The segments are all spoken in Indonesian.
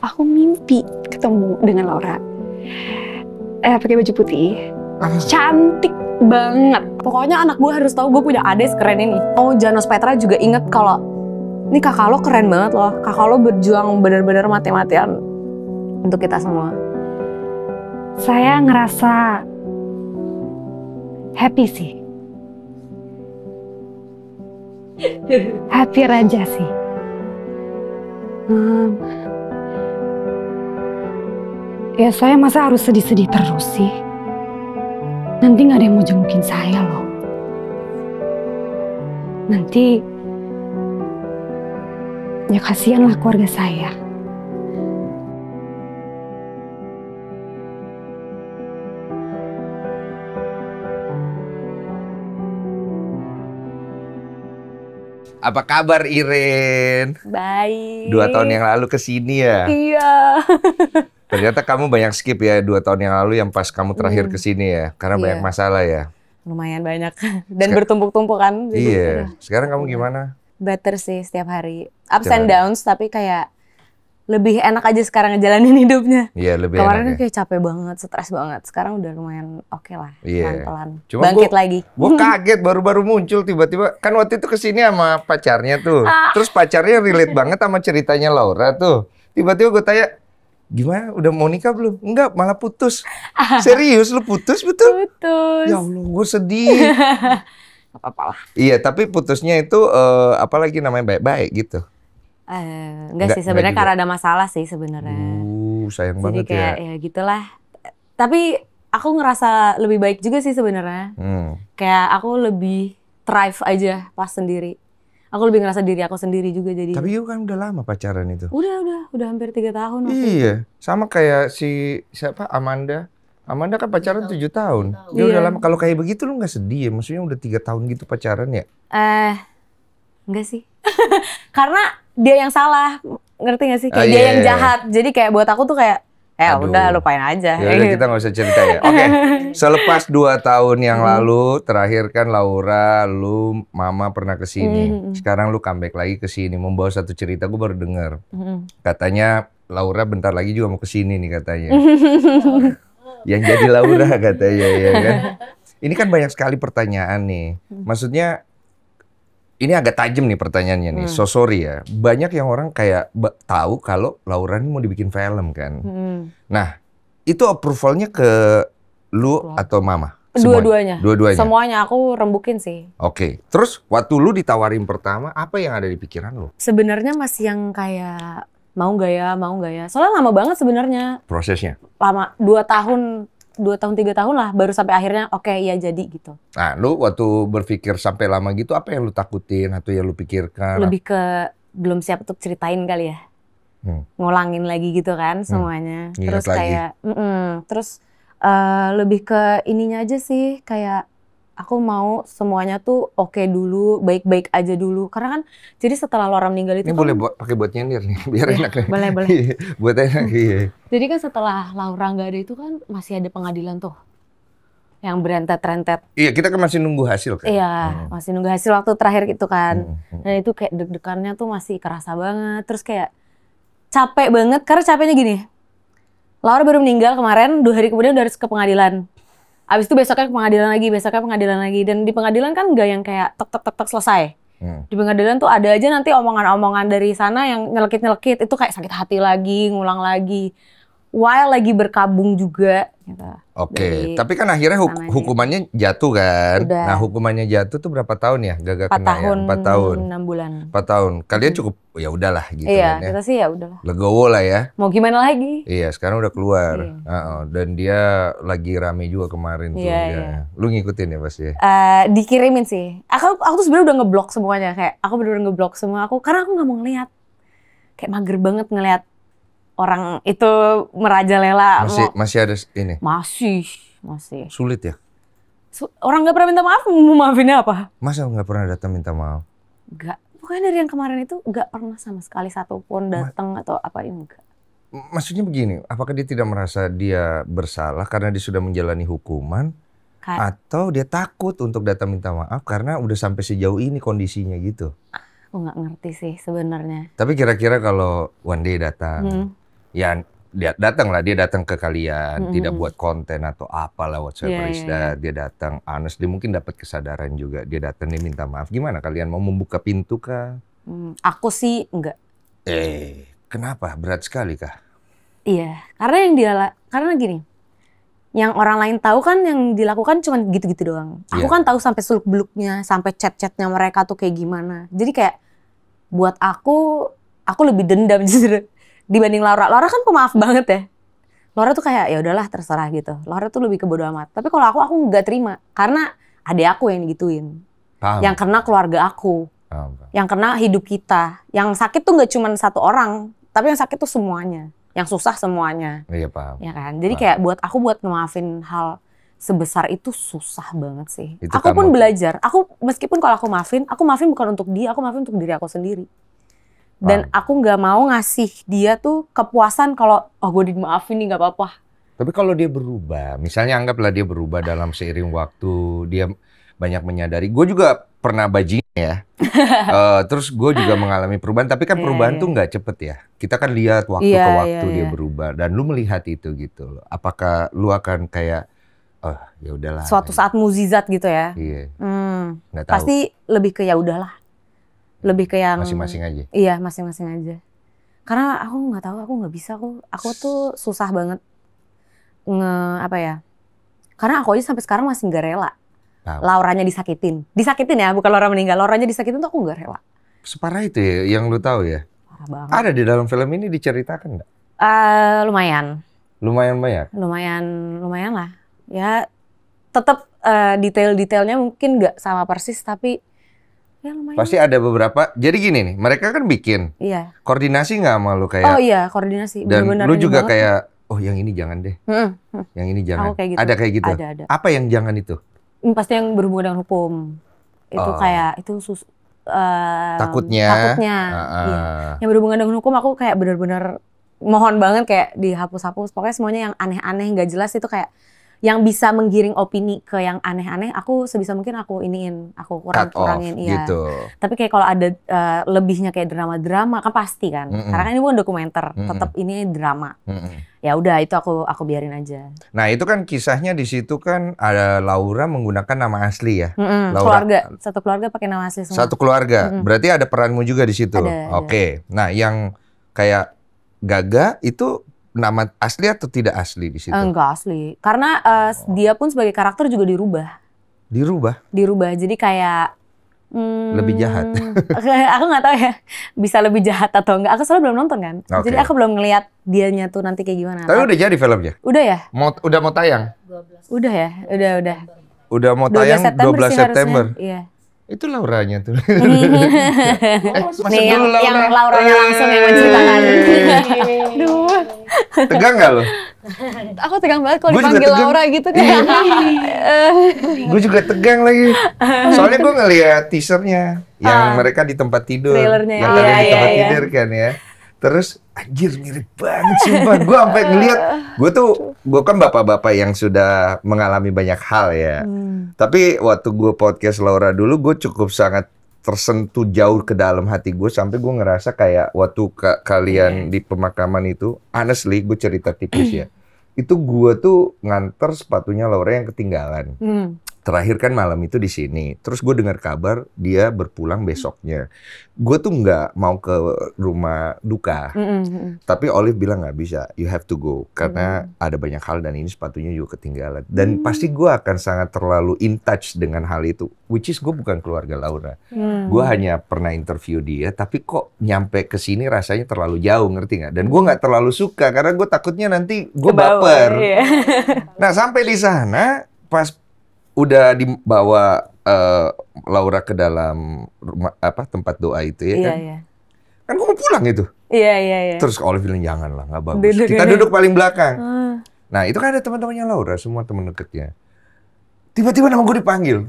Aku mimpi ketemu dengan Laura. Pakai baju putih. Cantik banget. Pokoknya anak gue harus tahu gue punya adik sekeren ini. Oh, Janos Petra juga inget kalau ini kakak lo keren banget loh. Kakak lo berjuang benar-benar mati-matian untuk kita semua. Saya ngerasa happy sih. Happy aja sih. Ya saya masa harus sedih-sedih terus sih. Nanti gak ada yang mau jengukin saya loh. Nanti ya kasihan lah keluarga saya. Apa kabar Iren? Baik. 2 tahun yang lalu kesini ya? Iya. Ternyata kamu banyak skip ya 2 tahun yang lalu yang pas kamu terakhir kesini ya? Karena banyak masalah ya? Lumayan banyak. Dan bertumpuk-tumpuk kan. Jadi, iya. Sekarang kamu gimana? Better sih setiap hari. Ups and downs tapi kayak lebih enak aja sekarang ngejalanin hidupnya. Iya, lebih kemarin enak ya? Kayak capek banget, stres banget. Sekarang udah lumayan oke lah, pelan-pelan. Cuma bangkit lagi. Gue kaget baru-baru muncul tiba-tiba. Kan waktu itu kesini sama pacarnya tuh. Terus pacarnya relate banget sama ceritanya Laura tuh. Tiba-tiba gue tanya, gimana? Udah mau nikah belum? Enggak, malah putus. Serius lu putus betul? Putus. Ya Allah, gue sedih. Apa-apa lah. Iya, tapi putusnya itu apalagi namanya baik-baik gitu. Enggak sih sebenarnya karena ada masalah sih sebenarnya. Sayang jadi banget kayak, ya gitulah. Tapi aku ngerasa lebih baik juga sih sebenarnya. Kayak aku lebih thrive aja pas sendiri. Aku lebih ngerasa diri aku sendiri juga jadi. Tapi you kan udah lama pacaran itu. Udah hampir 3 tahun. Iya, sama kayak siapa Amanda. Amanda kan pacaran 7 tahun. Dia udah lama. Kalau kayak begitu lu nggak sedih ya? Maksudnya udah 3 tahun gitu pacaran ya? Enggak sih. Karena dia yang salah, ngerti gak sih? Kayak dia yang jahat. Jadi kayak buat aku tuh kayak, udah lupain aja. Ya udah kita nggak usah cerita ya. Oke, selepas 2 tahun yang lalu, terakhir kan Laura, lu, Mama pernah kesini. Sekarang lu comeback lagi kesini, membawa satu cerita. Gue baru dengar. Katanya Laura bentar lagi juga mau kesini nih katanya. Yang jadi Laura katanya ya kan. Ini kan banyak sekali pertanyaan nih. Maksudnya ini agak tajam nih pertanyaannya nih. So sorry ya. Banyak yang orang kayak tahu kalau Laura ini mau dibikin film kan. Nah, itu approvalnya ke lu atau Mama? Dua-duanya. Dua-duanya. Semuanya aku rembukin sih. Oke. Terus waktu lu ditawarin pertama, apa yang ada di pikiran lu? Sebenarnya masih yang kayak mau nggak ya. Soalnya lama banget sebenarnya. Prosesnya? Lama, 2 tahun 3 tahun lah baru sampai akhirnya oke, ya jadi gitu. Nah, lu waktu berpikir sampai lama gitu apa yang lu takutin atau yang lu pikirkan? Lebih ke belum siap untuk ceritain kali ya. Ngulangin lagi gitu kan semuanya. Ingat terus kayak terus lebih ke ininya aja sih, kayak aku mau semuanya tuh oke dulu, baik-baik aja dulu. Karena kan jadi setelah Laura meninggal itu ini kan, boleh pakai buat nyender nih biar enak nih. Boleh. Buat enak iya. Jadi kan setelah Laura nggak ada itu kan masih ada pengadilan tuh yang berentet-rentet. Iya, kita kan masih nunggu hasil kan. Iya, masih nunggu hasil waktu terakhir gitu kan. Dan itu kayak deg-degannya tuh masih kerasa banget. Terus kayak capek banget karena capeknya gini. Laura baru meninggal kemarin, 2 hari kemudian udah harus ke pengadilan. Abis itu besoknya ke pengadilan lagi. Dan di pengadilan kan nggak yang kayak tek selesai. Di pengadilan tuh ada aja nanti omongan-omongan dari sana yang nyelekit-nyelekit. Itu kayak sakit hati lagi, ngulang lagi. While lagi berkabung juga. Gitu. Oke, tapi kan akhirnya hukumannya jatuh kan. Udah. Nah, hukumannya jatuh tuh berapa tahun ya? Gak 4 kena tahun, ya? 4 tahun. 6 bulan. 4 tahun. Kalian cukup, ya udahlah gitu Iya, kan ya. kita sih ya udahlah. Legowo lah ya. Mau gimana lagi? Iya, sekarang udah keluar. Iya. Dan dia lagi rame juga kemarin tuh. Iya, ya. iya. Lu ngikutin ya pasti ya? Dikirimin sih. Aku tuh sebenarnya udah ngeblok semuanya. Kayak aku bener-bener ngeblok semua aku. Karena aku gak mau ngeliat. Kayak mager banget ngeliat orang itu merajalela. Masih ada ini? Masih. Sulit ya? Orang gak pernah minta maaf, mau maafinnya apa? Masa nggak pernah datang minta maaf? Enggak. Pokoknya dari yang kemarin itu gak pernah sama sekali satupun datang atau apa, enggak. Maksudnya begini, apakah dia tidak merasa dia bersalah karena dia sudah menjalani hukuman? Atau dia takut untuk datang minta maaf karena udah sampai sejauh ini kondisinya gitu? Aku nggak ngerti sih sebenarnya. Tapi kira-kira kalau one day datang, Ya dia datang ke kalian, tidak buat konten atau apalah whatsoever is that. Dia datang honestly, mungkin dapat kesadaran juga. Dia datang, dia minta maaf. Gimana kalian mau membuka pintu kah? Aku sih enggak. Kenapa? Berat sekali kah? Iya, karena gini. Yang orang lain tahu kan yang dilakukan cuma gitu-gitu doang. Aku kan tahu sampai seluk-beluknya, sampai chat-chatnya mereka tuh kayak gimana. Jadi kayak buat aku lebih dendam justru dibanding Laura. Laura kan pemaaf banget ya. Laura tuh kayak ya udahlah terserah gitu. Laura tuh lebih ke bodo amat. Tapi kalau aku nggak terima karena adik aku yang digituin. Paham. Yang kena keluarga aku. Paham. Yang kena hidup kita. Yang sakit tuh nggak cuma satu orang, tapi yang sakit tuh semuanya. Yang susah semuanya. Iya paham. Ya kan. Jadi kayak buat ngemaafin hal sebesar itu susah banget sih. Itu aku pun belajar. Meskipun kalau aku maafin bukan untuk dia, aku maafin untuk diri aku sendiri. Dan aku nggak mau ngasih dia tuh kepuasan kalau gue dimaafin nih nggak apa-apa. Tapi kalau dia berubah, misalnya anggaplah dia berubah dalam seiring waktu, dia banyak menyadari. Gue juga pernah bajingan ya. Terus gue juga mengalami perubahan, tapi kan perubahan tuh nggak cepet ya. Kita kan lihat waktu ke waktu dia berubah, dan lu melihat itu gitu. Apakah lu akan kayak, ya udahlah. Suatu saat mukjizat gitu ya? Iya. Nggak tahu. Pasti lebih ke ya udahlah. Lebih ke yang masing-masing aja. Iya, masing-masing aja. Karena aku nggak tahu, aku nggak bisa. Aku tuh susah banget karena aku aja sampai sekarang masih nggak rela. Lauranya disakitin ya, bukan Laura meninggal. Lauranya disakitin tuh aku nggak rela. Separah itu ya, yang lu tahu ya? Parah banget. Ada di dalam film ini diceritakan nggak? Lumayan. Lumayan banyak? Lumayan lah. Ya tetap detail-detailnya mungkin nggak sama persis, tapi ya lumayan. Pasti ada beberapa. Jadi gini nih, mereka kan bikin. Iya. Koordinasi nggak sama lu kayak? Oh iya, koordinasi. Dan bener-bener lu juga banget. kayak, yang ini jangan deh. Yang ini jangan. Kayak gitu. Ada kayak gitu? Ada. Apa yang jangan itu? Pasti yang berhubungan dengan hukum. Itu kayak, itu takutnya. Iya. Yang berhubungan dengan hukum aku kayak bener-bener mohon banget kayak dihapus-hapus. Pokoknya semuanya yang aneh-aneh, nggak jelas itu kayak yang bisa menggiring opini ke yang aneh-aneh, aku sebisa mungkin aku kurangin, iya. Gitu. Tapi kayak kalau ada lebihnya kayak drama-drama kan pasti kan, karena kan ini bukan dokumenter, tetap ini drama. Ya udah itu aku biarin aja. Nah itu kan kisahnya di situ kan ada Laura menggunakan nama asli ya. Satu keluarga pakai nama asli semua. Satu keluarga, berarti ada peranmu juga di situ. Oke. Nah yang kayak Gaga itu nama asli atau tidak asli di situ? Enggak asli. Karena dia pun sebagai karakter juga dirubah. Dirubah. Jadi kayak lebih jahat. Aku nggak tahu ya. Bisa lebih jahat atau enggak. Aku soalnya belum nonton kan. Jadi aku belum ngelihat dianya tuh nanti kayak gimana. Tapi udah jadi filmnya? Udah ya? Udah mau tayang? 12. Udah ya? Udah. Udah mau tayang 12 September. Iya. Itu Lauranya tuh. Nih yang Lauranya langsung yang menceritakan. Aduh. Tegang nggak lo? Aku tegang banget kalau dipanggil Laura gitu kan. Gue juga tegang lagi. Soalnya gue ngeliat teasernya yang mereka di tempat tidur. Trailernya. Yang ada di tempat tidur kan ya. Terus anjir mirip banget sumpah. Gue sampai ngeliat, gue kan bapak-bapak yang sudah mengalami banyak hal ya. Tapi waktu gue podcast Laura dulu, gue cukup sangat tersentuh jauh ke dalam hati gue. Sampai gue ngerasa kayak waktu kalian di pemakaman itu, honestly gue cerita tipis ya. Itu gue tuh nganter sepatunya Laura yang ketinggalan. Terakhir kan malam itu di sini. Terus gue dengar kabar dia berpulang besoknya. Gue tuh nggak mau ke rumah duka. Tapi Olive bilang nggak bisa. You have to go. Karena ada banyak hal dan ini sepatunya juga ketinggalan. Dan pasti gue akan sangat terlalu in touch dengan hal itu. Which is gue bukan keluarga Laura. Gue hanya pernah interview dia. Tapi kok nyampe ke sini rasanya terlalu jauh, ngerti nggak? Dan gue nggak terlalu suka. Karena gue takutnya nanti gue baper. Nah sampai di sana pas udah dibawa Laura ke dalam rumah tempat doa itu ya kan? Iya. Kan gue mau pulang itu. Iya. Terus Olive bilang janganlah, nggak bagus. Kita duduk paling belakang. Nah itu kan ada teman-temannya Laura, semua teman dekatnya. Tiba-tiba nama gue dipanggil.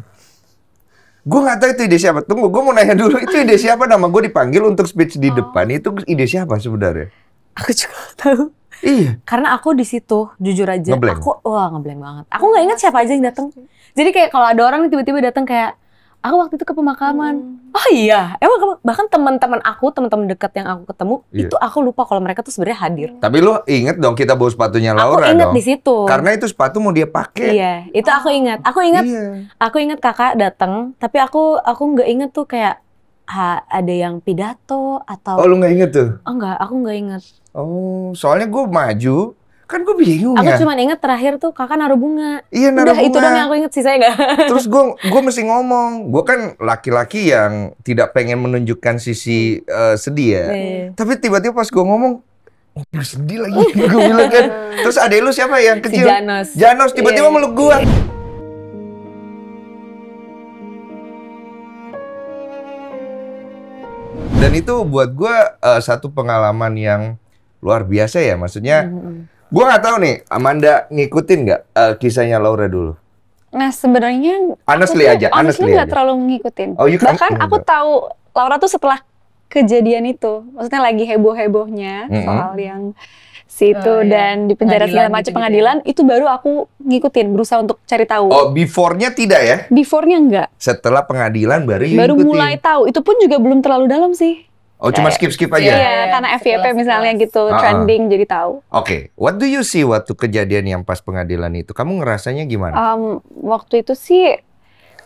Gue nggak tahu itu ide siapa. Tunggu, gue mau nanya dulu. Itu ide siapa nama gue dipanggil untuk speech di depan? Itu ide siapa sebenarnya? Aku juga nggak tahu. Iya. Karena aku di situ jujur aja, ngeblank. ngeblank banget. Aku nggak ingat siapa aja yang datang. Jadi kayak kalau ada orang tiba-tiba datang kayak, Aku waktu itu ke pemakaman. Oh iya, emang bahkan teman-teman dekat yang aku ketemu itu aku lupa kalau mereka tuh sebenarnya hadir. Tapi lu inget dong kita bawa sepatunya Laura Aku inget dong. di situ. Karena itu sepatu mau dia pakai. Iya, itu aku ingat. Aku ingat kakak datang, tapi aku nggak inget tuh kayak ada yang pidato atau. Oh lu nggak inget tuh? Oh enggak, aku nggak inget. Oh, soalnya gue maju. Kan gue bingung aku ya. Aku cuma inget terakhir tuh kakak naruh bunga. Iya naruh bunga. Itu dong yang aku inget, sisanya nggak. Terus gue mesti ngomong. Gue kan laki-laki yang tidak pengen menunjukkan sisi sedih ya. Tapi tiba-tiba pas gue ngomong, sedih lagi. Gue bilang kan. Terus adek lu siapa yang kecil? Si Janos tiba-tiba meluk gue. Dan itu buat gue satu pengalaman yang luar biasa ya. Maksudnya, gue nggak tahu nih, Amanda ngikutin nggak kisahnya Laura dulu? Nah sebenarnya honestly nggak terlalu ngikutin. Bahkan aku tahu Laura tuh setelah kejadian itu, maksudnya lagi heboh-hebohnya soal yang situ dan di penjara segala macam pengadilan, itu baru aku ngikutin, berusaha untuk cari tahu. Oh, before-nya tidak ya? Before-nya enggak. Setelah pengadilan baru mulai tahu. Itu pun juga belum terlalu dalam sih. Oh, cuma skip-skip aja? Iya, karena FYP misalnya gitu, trending jadi tahu. Oke, what do you see waktu kejadian yang pas pengadilan itu? Kamu ngerasanya gimana? Waktu itu sih,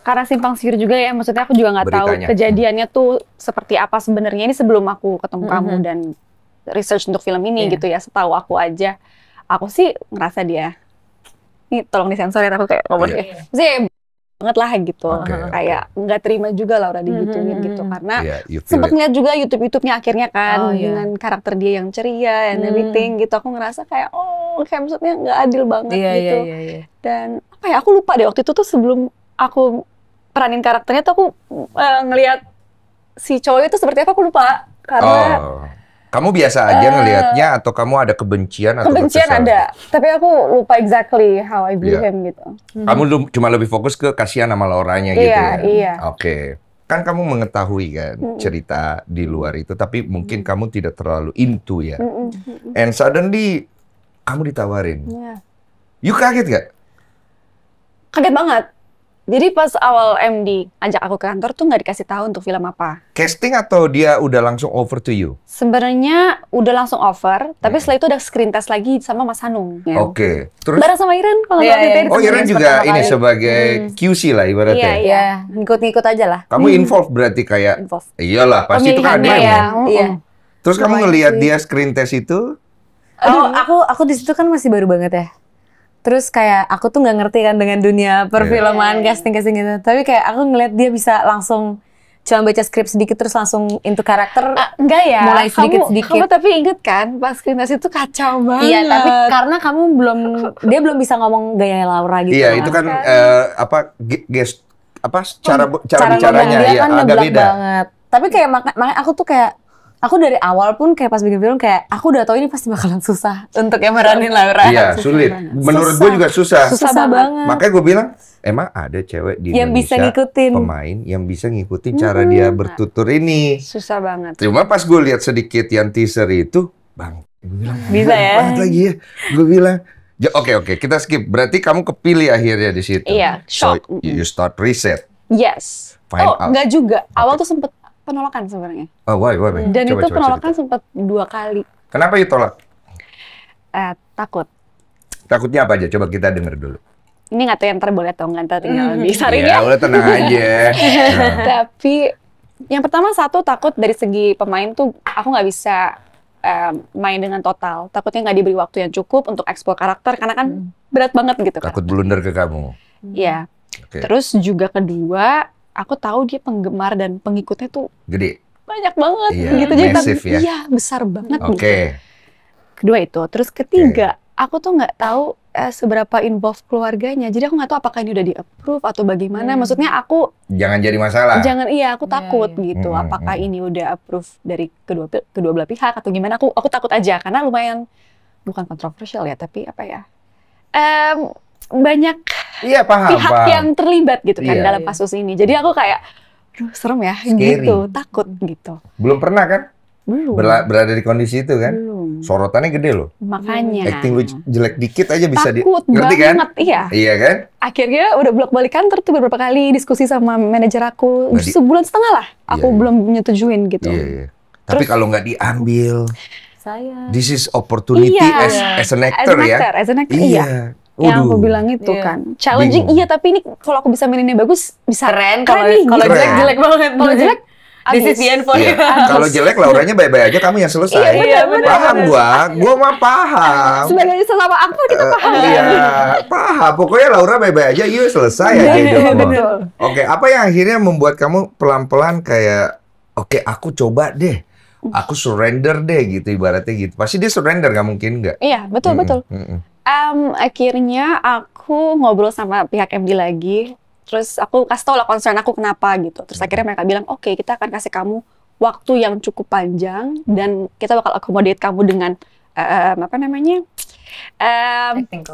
karena simpang siur juga ya, maksudnya aku juga nggak tahu kejadiannya tuh seperti apa sebenarnya. Ini sebelum aku ketemu kamu dan research untuk film ini gitu ya, setahu aku aja. Aku sih ngerasa dia, ini tolong disensor ya, aku kayak ngomongnya. Maksudnya banget lah gitu, kayak nggak terima juga Laura digituin gitu, karena sempet ngeliat juga YouTube-nya akhirnya kan, dengan karakter dia yang ceria and everything gitu, aku ngerasa kayak kayak maksudnya nggak adil banget gitu. Dan apa ya, aku lupa deh waktu itu tuh sebelum aku peranin karakternya tuh aku ngeliat si cowok itu seperti apa, aku lupa karena. Kamu biasa aja ngelihatnya atau kamu ada kebencian atau kebencian ada, tapi aku lupa exactly how I view him gitu. Kamu cuma lebih fokus ke kasihan sama Lauranya gitu ya? Iya. Oke. Kan kamu mengetahui kan cerita di luar itu, tapi mungkin kamu tidak terlalu into ya. And suddenly kamu ditawarin. You kaget gak? Kaget banget. Jadi pas awal MD ajak aku ke kantor tuh nggak dikasih tahu untuk film apa. Casting atau dia udah langsung over to you? Sebenarnya udah langsung over, tapi setelah itu ada screen test lagi sama Mas Hanung. Ya. Oke. Terus bareng sama Iren kalau nggak Oh Iren juga ini sebagai QC lah ibaratnya. Iya, ngikut-ngikut aja lah. Kamu involve berarti kayak? Iyalah, pasti itu kan ada ya. Iya. Terus kamu ngelihat dia screen test itu? Aku di situ kan masih baru banget ya. Terus kayak aku tuh nggak ngerti kan dengan dunia perfilman, casting gitu. Tapi kayak aku ngeliat dia bisa langsung cuma baca skrip sedikit terus langsung into karakter. Enggak ya. Mulai sedikit-sedikit. Kamu tapi inget kan pas screen test itu kacau banget. Iya, tapi karena kamu dia belum bisa ngomong gaya Laura gitu. Iya, itu kan cara bicaranya dia kan agak beda banget. Tapi kayak makanya aku tuh kayak aku dari awal pun kayak pas bikin film kayak aku udah tahu ini pasti bakalan susah untuk yang meranin Laura. Iya, sulit. Menurut gue juga susah. Susah banget. Makanya gue bilang, emang ada cewek di yang Indonesia bisa ngikutin pemain yang bisa ngikutin cara dia bertutur ini. Susah banget. Cuma pas gue lihat sedikit yang teaser itu, bang, gue bilang bisa ya. Banget lagi ya. Gue bilang, oke, kita skip. Berarti kamu kepilih akhirnya di situ. Iya, shock. So you start reset. Yes. Enggak juga. Awal tuh sempet penolakan sebenarnya. Oh, why? Dan itu penolakan sempat 2 kali. Kenapa you tolak? Takut. Takutnya apa aja? Coba kita denger dulu. Ini nggak tahu yang ntar boleh atau nggak, ntar tinggal disaring ya. Udah tenang aja. Tapi yang pertama takut dari segi pemain tuh aku nggak bisa main dengan total. Takutnya nggak diberi waktu yang cukup untuk eksplor karakter karena kan berat banget gitu. Takut blunder ke kamu. Iya. Terus juga kedua, aku tahu dia penggemar dan pengikutnya tuh gede, banyak banget gitu, massive ya. Iya, besar banget gitu. Kedua itu, terus ketiga, aku tuh nggak tahu seberapa involve keluarganya. Jadi aku nggak tahu apakah ini udah di-approve atau bagaimana. Maksudnya aku jangan jadi masalah. Aku takut gitu. Apakah ini udah approve dari kedua belah pihak atau gimana? Aku takut aja karena lumayan bukan kontroversial ya, tapi apa ya? Banyak pihak yang terlibat gitu kan dalam kasus ini. Jadi aku kayak, aduh serem ya, gitu, takut gitu. Belum pernah kan? Belum. Berada di kondisi itu kan? Belum. Sorotannya gede loh. Makanya. Acting lu jelek dikit aja bisa Takut ngerti kan? banget, iya. Iya kan? Akhirnya udah bolak-balik kantor tuh beberapa kali diskusi sama manajer aku. Nggak Sebulan setengah lah. Aku Iya, iya. belum nyetujuin gitu. Iya, iya. Tapi kalau nggak diambil, Saya. this is opportunity Iya. as an actor ya. As an actor, iya. Yang aku Waduh. bilang itu Iya. kan. Challenging Bingung. iya, tapi ini kalau aku bisa maininnya bagus, bisa Keren. Kalau nih, kalau gitu. jelek jelek banget. Kalau jelek, This is the end for Iya. you. Kalau jelek Lauranya bye-bye aja, kamu yang selesai. Iya, benar. Paham gua mah paham. sebagai sesama aktor kita paham. Iya, paham. Pokoknya Laura bye-bye aja, yuk selesai aja hidup lo. Betul. Oke, apa yang akhirnya membuat kamu pelan-pelan kayak, oke, aku coba deh, aku surrender deh gitu ibaratnya gitu. Pasti dia surrender, nggak mungkin nggak? Iya, betul. Akhirnya aku ngobrol sama pihak MD lagi. Terus aku kasih tau lah concern aku kenapa gitu. Terus akhirnya mereka bilang, oke, kita akan kasih kamu waktu yang cukup panjang dan kita bakal accommodate kamu dengan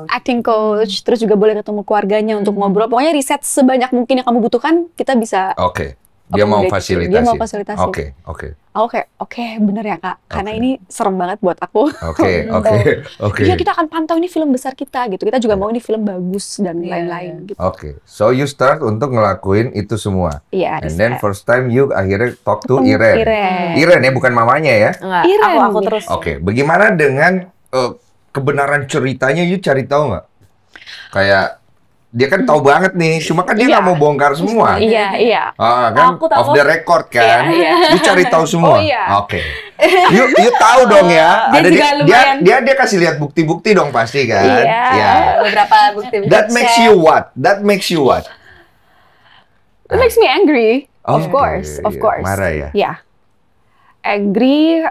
acting coach. Terus juga boleh ketemu keluarganya untuk ngobrol. Pokoknya riset sebanyak mungkin yang kamu butuhkan, kita bisa. Oke, dia mau accommodate. fasilitasi. Dia mau fasilitasi. Oke. Aku kayak, oke, bener ya Kak. Karena Oke. ini serem banget buat aku. Oke. Iya, kita akan pantau ini film besar kita gitu. Kita juga mau ini film bagus dan lain-lain gitu. Oke, so you start untuk ngelakuin itu semua. Iya, And then first time you akhirnya talk to Iren. Iren. Iren ya, bukan mamanya ya? Enggak, Iren. aku terus. Oke, bagaimana dengan kebenaran ceritanya? You cari tahu nggak? Kayak dia kan tahu banget nih, cuma kan dia nggak mau bongkar semua. Iya. Kan Aku tahu. off the record kan. Iya. You cari tahu semua. Oh, iya. Oke. You tahu dong ya. Dia Ada juga lumayan. dia kasih lihat bukti-bukti dong pasti kan. Iya. Ya. Beberapa bukti. That makes you what? That makes you what? It makes me angry. Of Oke, course. iya. Marah ya? Iya. Angry,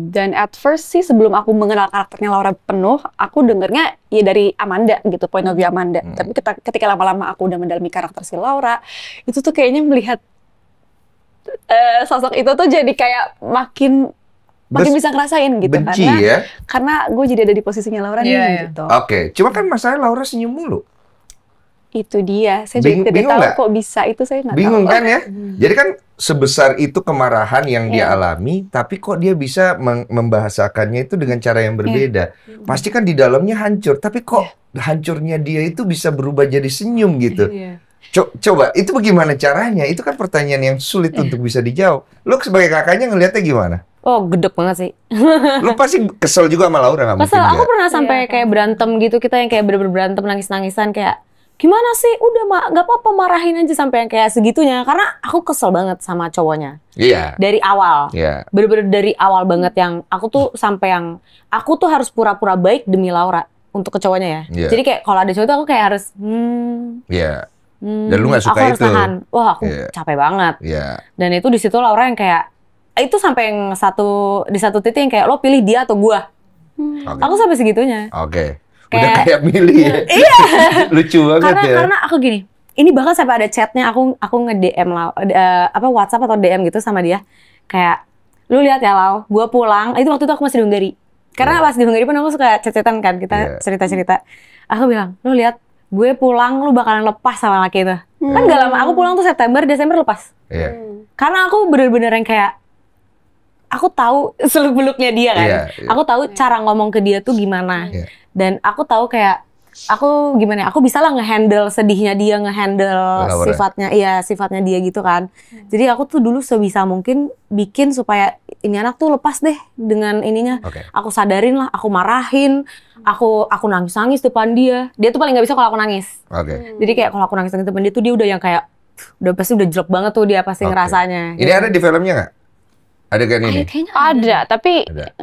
dan at first sih sebelum aku mengenal karakternya Laura penuh, aku dengernya ya dari Amanda gitu, point of view Amanda. Tapi ketika lama-lama aku udah mendalami karakter si Laura, itu tuh kayaknya melihat sosok itu tuh jadi kayak makin bisa ngerasain gitu. Benci karena, ya? Karena gue jadi ada di posisinya Laura Iya, iya. nih gitu. Oke, cuma kan masalahnya Laura senyum mulu. Itu dia, saya juga tidak Bingung tahu nggak? kok bisa itu, saya nggak tahu. Bingung kan ya? Jadi kan sebesar itu kemarahan yang dia Iya. alami, tapi kok dia bisa membahasakannya itu dengan cara yang berbeda. Pasti kan di dalamnya hancur, tapi kok hancurnya dia itu bisa berubah jadi senyum gitu. Iya. Coba, itu bagaimana caranya? Itu kan pertanyaan yang sulit untuk bisa dijawab. Lu sebagai kakaknya ngelihatnya gimana? Oh, gedek banget sih. Lu pasti kesel juga sama Laura, nggak mungkin Kesel, aku nggak? pernah sampai kayak berantem gitu, kita yang kayak bener-bener berantem, nangis-nangisan kayak gimana sih, udah nggak apa-apa marahin aja sampai yang kayak segitunya, karena aku kesel banget sama cowoknya Iya. dari awal, Iya. bener-bener dari awal banget yang aku tuh sampai yang aku tuh harus pura-pura baik demi Laura untuk ke cowoknya ya. Iya. Jadi kayak kalau ada cowok tuh aku kayak harus Iya. Dan lu nggak suka aku harus itu? nahan. Wah, aku Iya. capek banget. Iya. Dan itu di situ Laura yang kayak itu sampai yang di satu titik yang kayak lo pilih dia atau gua. Oke. Aku sampai segitunya. Oke. Udah Kayak- kayak milih ya. Iya. Lucu banget ya. Karena aku gini, ini bahkan sampai ada chatnya aku nge-DM WhatsApp atau DM gitu sama dia. Kayak lu lihat ya Lau, gua pulang, itu waktu itu aku masih di Hungary. Karena pas di Hungary pun aku suka chat-chatan kan, kita cerita-cerita. Aku bilang, lu lihat gue pulang lu bakalan lepas sama laki itu. Kan gak lama, aku pulang tuh September, Desember lepas. Iya. Karena aku bener-bener yang kayak aku tahu seluk-beluknya dia kan. Iya, iya. Aku tahu cara ngomong ke dia tuh gimana. Iya. Dan aku tahu kayak aku gimana ya, aku bisa lah nge-handle sedihnya dia, nge-handle Laura. sifatnya dia gitu kan. Jadi aku tuh dulu sebisa mungkin bikin supaya ini anak tuh lepas deh dengan ininya. Oke. Aku sadarin lah, aku marahin, aku nangis-nangis depan dia. Dia tuh paling nggak bisa kalau aku nangis. Oke. Jadi kayak kalau aku nangis depan dia tuh dia udah yang kayak udah pasti udah jelek banget tuh dia pasti Oke. ngerasanya. Ini ada di filmnya nggak? Adegan ini? Kayaknya Ada, tapi Ada.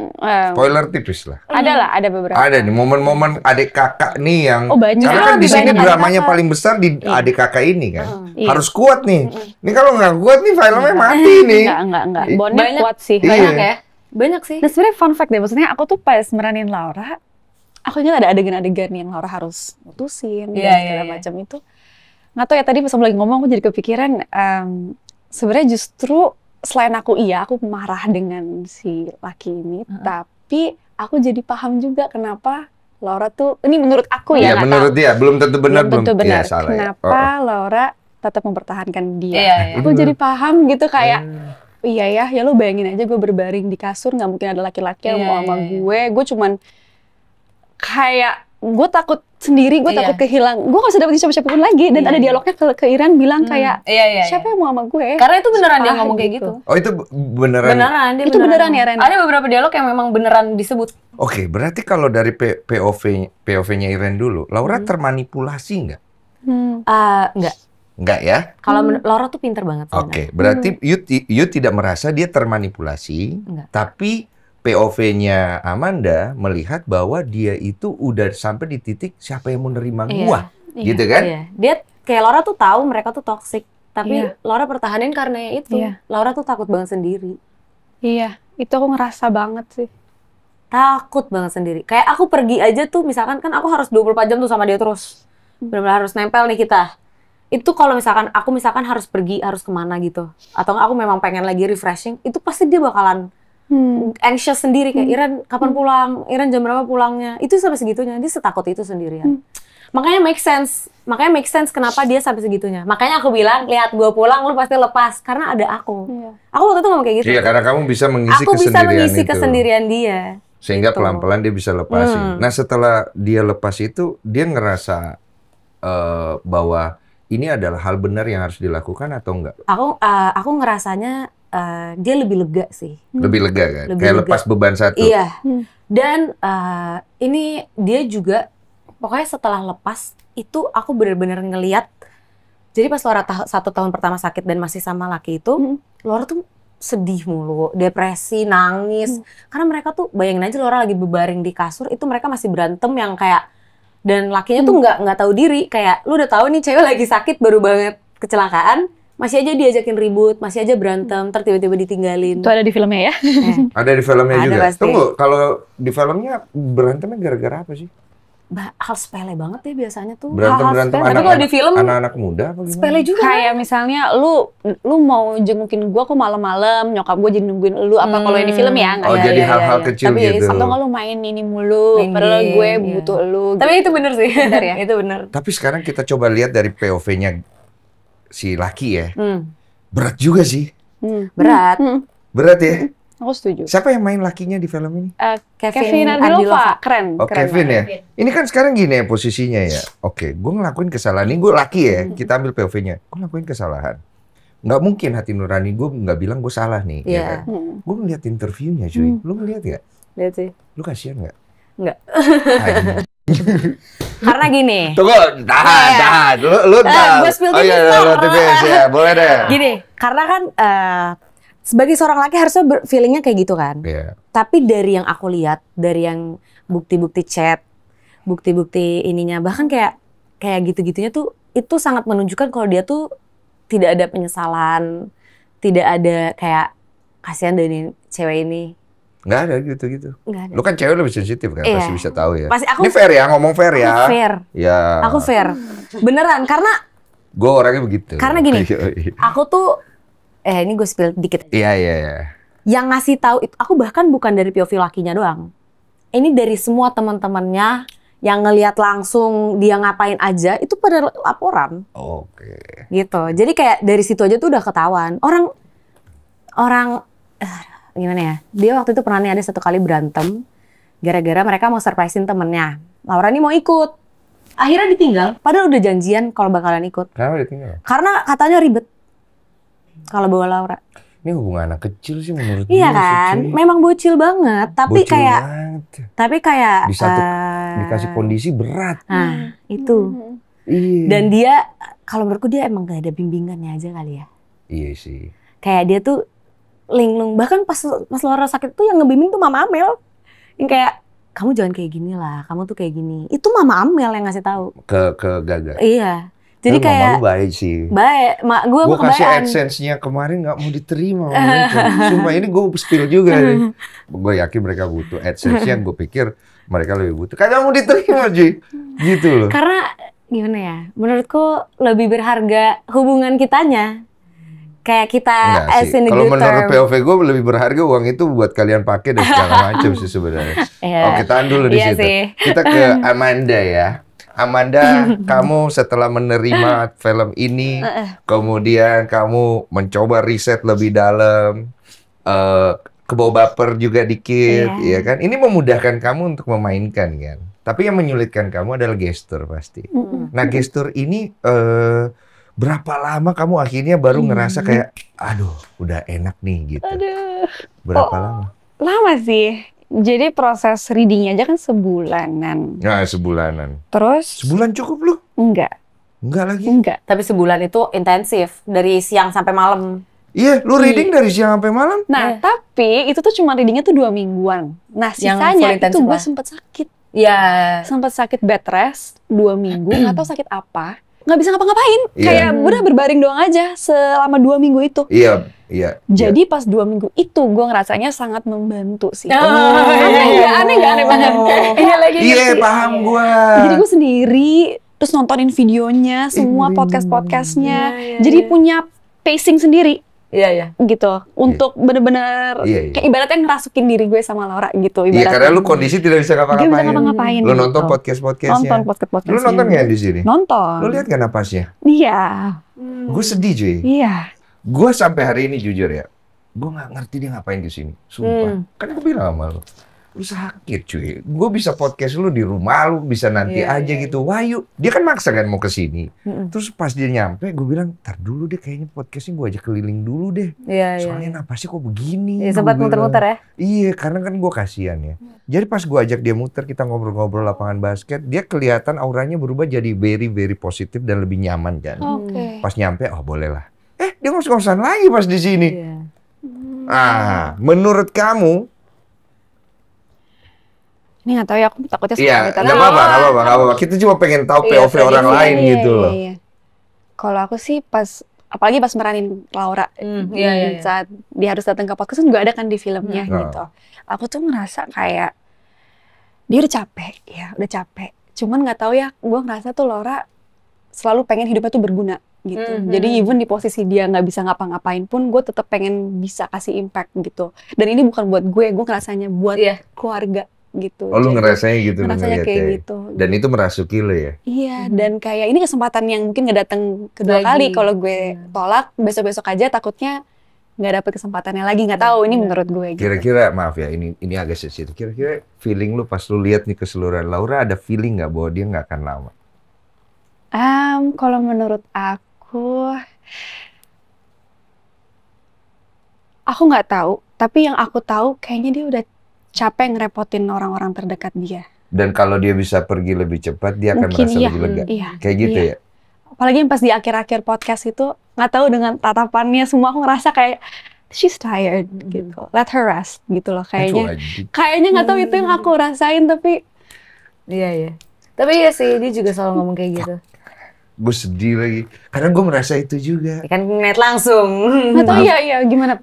Spoiler tipis lah. ada beberapa. Ada nih momen-momen adik kakak nih yang Oh, banyak. karena kan Lebih di sini banyak adik dramanya kakak. paling besar di adik kakak ini kan. Iya. Harus kuat nih. Ini kalau nggak kuat nih filmnya mati nih. Enggak. Bondnya Banyak. kuat sih. Iya. banyak ya. Banyak sih. Nah sebenarnya fun fact deh, maksudnya aku tuh pas meranin Laura, aku ingat ada adegan-adegan yang Laura harus mutusin Iya, dan segala iya. macam itu. Nggak tahu ya, tadi pas lagi ngomong aku jadi kepikiran, sebenarnya justru selain aku marah dengan si laki ini, tapi aku jadi paham juga kenapa Laura tuh, ini menurut aku Iya, nggak menurut tahu. dia belum tentu benar, Belum tentu benar. Iya, salah ya. Kenapa Laura tetap mempertahankan dia? Iya, iya. Aku jadi paham gitu kayak iya ya lu bayangin aja gue berbaring di kasur, nggak mungkin ada laki-laki yang mau sama gue. Gue cuman kayak gue takut sendiri, gue takut kehilang. Gue gak usah dapetin siapa-siapa pun lagi. Dan ada dialognya ke Iren bilang kayak, siapa yang mau sama gue? Karena itu beneran dia ngomong kayak gitu. Oh itu beneran? Beneran, dia itu beneran ya Ren? Ada beberapa dialog yang memang beneran disebut. Oke, berarti kalau dari POV-nya Iren dulu, Laura termanipulasi nggak? Enggak. Enggak ya? Kalau Laura tuh pinter banget sebenarnya. Oke, berarti you tidak merasa dia termanipulasi, tapi POV-nya Amanda melihat bahwa dia itu udah sampai di titik siapa yang mau nerima gua, gitu kan? Iya. Dia kayak Laura tuh tahu mereka tuh toxic, tapi Laura pertahanin karena ya itu. Laura tuh takut banget sendiri. Iya, itu aku ngerasa banget sih. Takut banget sendiri. Kayak aku pergi aja tuh, misalkan kan aku harus 24 jam tuh sama dia terus. Benar-benar harus nempel nih kita. Itu kalau misalkan aku harus pergi, harus kemana gitu. Atau aku memang pengen lagi refreshing, itu pasti dia bakalan anxious sendiri kayak Iren kapan pulang, Iren jam berapa pulangnya, itu sampai segitunya, dia setakut itu sendirian. Makanya make sense kenapa dia sampai segitunya. Makanya aku bilang, lihat gue pulang lu pasti lepas karena ada aku. Aku waktu itu ngomong kayak gitu. Iya, karena kamu bisa mengisi aku kesendirian bisa mengisi itu. kesendirian dia. Sehingga gitu. pelan-pelan dia bisa lepasin. Nah setelah dia lepas itu, dia ngerasa bahwa ini adalah hal benar yang harus dilakukan atau enggak? Aku ngerasanya dia lebih lega sih. Lebih lega kan? Lebih kayak lega. lepas beban satu. Iya. Dan ini dia juga pokoknya setelah lepas itu aku benar-benar ngeliat. Jadi pas Laura 1 tahun pertama sakit dan masih sama laki itu, Laura tuh sedih mulu, depresi, nangis. Karena mereka tuh bayangin aja Laura lagi berbaring di kasur, itu mereka masih berantem yang kayak, dan lakinya tuh nggak tahu diri, kayak lu udah tahu nih cewek lagi sakit baru banget kecelakaan, masih aja diajakin ribut, masih aja berantem, ntar tiba-tiba ditinggalin. Itu ada di filmnya ya? Ada di filmnya Ada juga. pasti. Tunggu, kalau di filmnya berantemnya gara-gara apa sih? Hal sepele banget ya biasanya tuh. Berantem Tapi kalau di film anak-anak muda apa gimana? sepele juga. Kayak misalnya lu mau jengukin gua kok malam-malam, nyokap gua jadi nungguin lu apa kalau ini film ya nggak Oh, ada. jadi hal-hal kecil Tapi gitu. atau nggak lu main ini mulu, padahal gue butuh lu. Tapi itu bener sih. Bener ya? Itu bener. Tapi sekarang kita coba lihat dari POV-nya si laki ya. Berat juga sih. Berat. Berat ya? Aku setuju. Siapa yang main lakinya di film ini? Kevin Ardilova, keren. Oh, keren Kevin ya? banget. Ini kan sekarang gini ya posisinya ya. Oke, gue ngelakuin kesalahan. Ini gue laki ya. Kita ambil POV-nya. Gue ngelakuin kesalahan. Nggak mungkin hati nurani gue nggak bilang gue salah nih. Iya. Ya kan? Gue ngeliat interviewnya cuy. Lu ngeliat nggak? Lihat sih. Lu kasihan nggak? Nggak. Anjing. Karena gini. Tunggu, tahan. Lu tahan. Gue spill Oh iya, lu tipis ya. Boleh deh. Gini, karena kan sebagai seorang laki harusnya feelingnya kayak gitu kan. Iya. Tapi dari yang aku lihat, dari yang bukti-bukti chat, bukti-bukti ininya, bahkan kayak gitu-gitunya tuh, itu sangat menunjukkan kalau dia tuh tidak ada penyesalan, tidak ada kayak kasihan dari cewek ini. Nggak ada gitu-gitu. Nggak ada. Lu kan cewek lebih sensitif kan, Iya. pasti bisa tahu ya. Pasti aku- Ini fair ya, ngomong fair ya. Aku fair. Ya. Aku fair. Beneran, karena Gue orangnya begitu. Karena gini, aku tuh, ini gue spill dikit. Iya. Yang ngasih tahu itu, aku bahkan bukan dari POV lakinya doang. Ini dari semua teman-temannya yang ngelihat langsung dia ngapain aja, itu pada laporan. Oke. Gitu. Jadi kayak dari situ aja tuh udah ketahuan. Orang gimana ya? Dia waktu itu pernah nih ada satu kali berantem gara-gara mereka mau surprisein temennya. Laura nih mau ikut. Akhirnya ditinggal, padahal udah janjian kalau bakalan ikut. Kenapa ditinggal? Karena katanya ribet kalau bawa Laura. Ini hubungan anak kecil sih menurut Iya gue sih, kan? cuy. Memang bocil banget, tapi Bocil kayak banget. Di satu dikasih kondisi berat. Nah, itu. Iya. Dan dia kalau menurutku dia emang gak ada bimbingannya aja kali ya. Iya sih. Kayak dia tuh linglung, bahkan pas Laura sakit tuh yang ngebimbing tuh Mama Amel. Yang kayak kamu jangan kayak gini lah, kamu tuh kayak gini. Itu Mama Amel yang ngasih tahu. Ke Gaga. Iya. Jadi Tapi kayak mama lu baik sih. baik, gue Gue kasih kebayaan. AdSense-nya kemarin nggak mau diterima. Sumpah ini gue spill juga nih. Gue yakin mereka butuh AdSense-nya. Gue pikir mereka lebih butuh. Kagak mau diterima, Ji. Gitu loh. Karena gimana ya? Menurutku lebih berharga hubungan kitanya. Kayak kita Enggak as sih. in a Kalau good menurut term. POV gue lebih berharga uang itu buat kalian pakai dan segala macam sih sebenarnya. Iya. Oke, tahan dulu di Iya situ. sih. Kita ke Amanda ya. Amanda, kamu setelah menerima film ini, kemudian kamu mencoba riset lebih dalam, kebawa baper juga dikit, ya kan? Ini memudahkan kamu untuk memainkan kan? Tapi yang menyulitkan kamu adalah gestur pasti. Nah gestur ini berapa lama kamu akhirnya baru ngerasa kayak, aduh udah enak nih gitu? Aduh. Berapa lama? Lama sih. Jadi proses readingnya aja kan sebulanan. Nah, sebulanan. Terus? Sebulan cukup lu? Enggak. Enggak lagi? Enggak. Tapi sebulan itu intensif dari siang sampai malam. Iya, lu reading dari siang sampai malam? Nah, tapi itu tuh cuma readingnya tuh 2 mingguan. Nah, Yang sisanya full itu intensif gue lah. sempet sakit. Iya. Sempet sakit bed rest 2 minggu, nggak tahu sakit apa. Nggak bisa ngapa-ngapain. Iya. Kayak udah berbaring doang aja selama 2 minggu itu. Iya, iya. Jadi pas 2 minggu itu gue ngerasanya sangat membantu sih. Aneh Aneh banget. Iya lagi. Iya, paham gua. Jadi gue sendiri, terus nontonin videonya, semua podcast-podcastnya. Jadi punya pacing sendiri. Iya, iya. Gitu untuk bener-bener kayak ibaratnya ngerasukin diri gue sama Laura gitu Iya, karena lu kondisi tidak bisa Gak bisa ngapa-ngapain. ngapa-ngapain Lu gitu. nonton podcast-podcastnya. Nonton podcast-podcastnya. Lu nonton nggak di sini? Nonton. Lu lihat nggak napasnya? Iya. Gue sedih cuy. Iya. Gue sampai hari ini jujur ya, gue nggak ngerti dia ngapain di sini. Sumpah. Kan gue bilang sama lu sakit cuy. Gue bisa podcast lu di rumah, lu bisa nanti aja gitu. Wah yuk, dia kan maksa kan mau ke sini. Terus pas dia nyampe, gue bilang, tar dulu deh kayaknya podcastnya gue ajak keliling dulu deh. Iya, Soalnya napasnya kok begini. Iya, sempat gua bilang. muter-muter ya. Iya, karena kan gue kasihan ya. Jadi pas gue ajak dia muter, kita ngobrol-ngobrol lapangan basket, dia kelihatan auranya berubah jadi very very positif dan lebih nyaman kan. Oke. Pas nyampe, oh boleh lah. Dia ngos-ngosan lagi pas di sini. Iya. Menurut kamu? Ini nggak tahu ya, aku takutnya Iya, salah. nggak apa-apa. Kita cuma pengen tahu POV orang lain gitu loh. Iya. Kalau aku sih pas, apalagi pas meranin Laura, Iya. saat dia harus datang ke podcast kan juga ada kan di filmnya gitu. Aku tuh ngerasa kayak dia udah capek. Cuman nggak tahu ya, gue ngerasa tuh Laura selalu pengen hidupnya tuh berguna gitu. Jadi even di posisi dia nggak bisa ngapa-ngapain pun, gue tetap pengen bisa kasih impact gitu. Dan ini bukan buat gue ngerasanya buat keluarga gitu. Oh, lu ngerasain gitu, ngerasanya kayak gitu. Dan itu merasuki lo ya? Iya, dan kayak ini kesempatan yang mungkin nggak datang kedua kali. Kalau gue tolak, besok-besok aja takutnya nggak dapet kesempatannya lagi. Nggak tahu, ini menurut gue gitu. Kira-kira, maaf ya, ini agak sensitif. Kira-kira feeling lu pas lu lihat nih keseluruhan Laura, ada feeling nggak bahwa dia nggak akan lama? Kalau menurut aku nggak tahu. Tapi yang aku tahu, kayaknya dia udah capek ngerepotin orang-orang terdekat dia. Dan kalau dia bisa pergi lebih cepat, dia akan Mungkin merasa lebih lega. Iya, Kayak gitu ya? Apalagi yang pas di akhir-akhir podcast itu, nggak tahu dengan tatapannya semua aku ngerasa kayak she's tired gitu. Let her rest gitu loh kayaknya. Kayaknya nggak tahu itu yang aku rasain, tapi Iya. Tapi iya sih, dia juga selalu ngomong kayak gitu. Gue sedih lagi, karena gue merasa itu juga. Ya kan ngeliat langsung. nggak tahu ya gimana.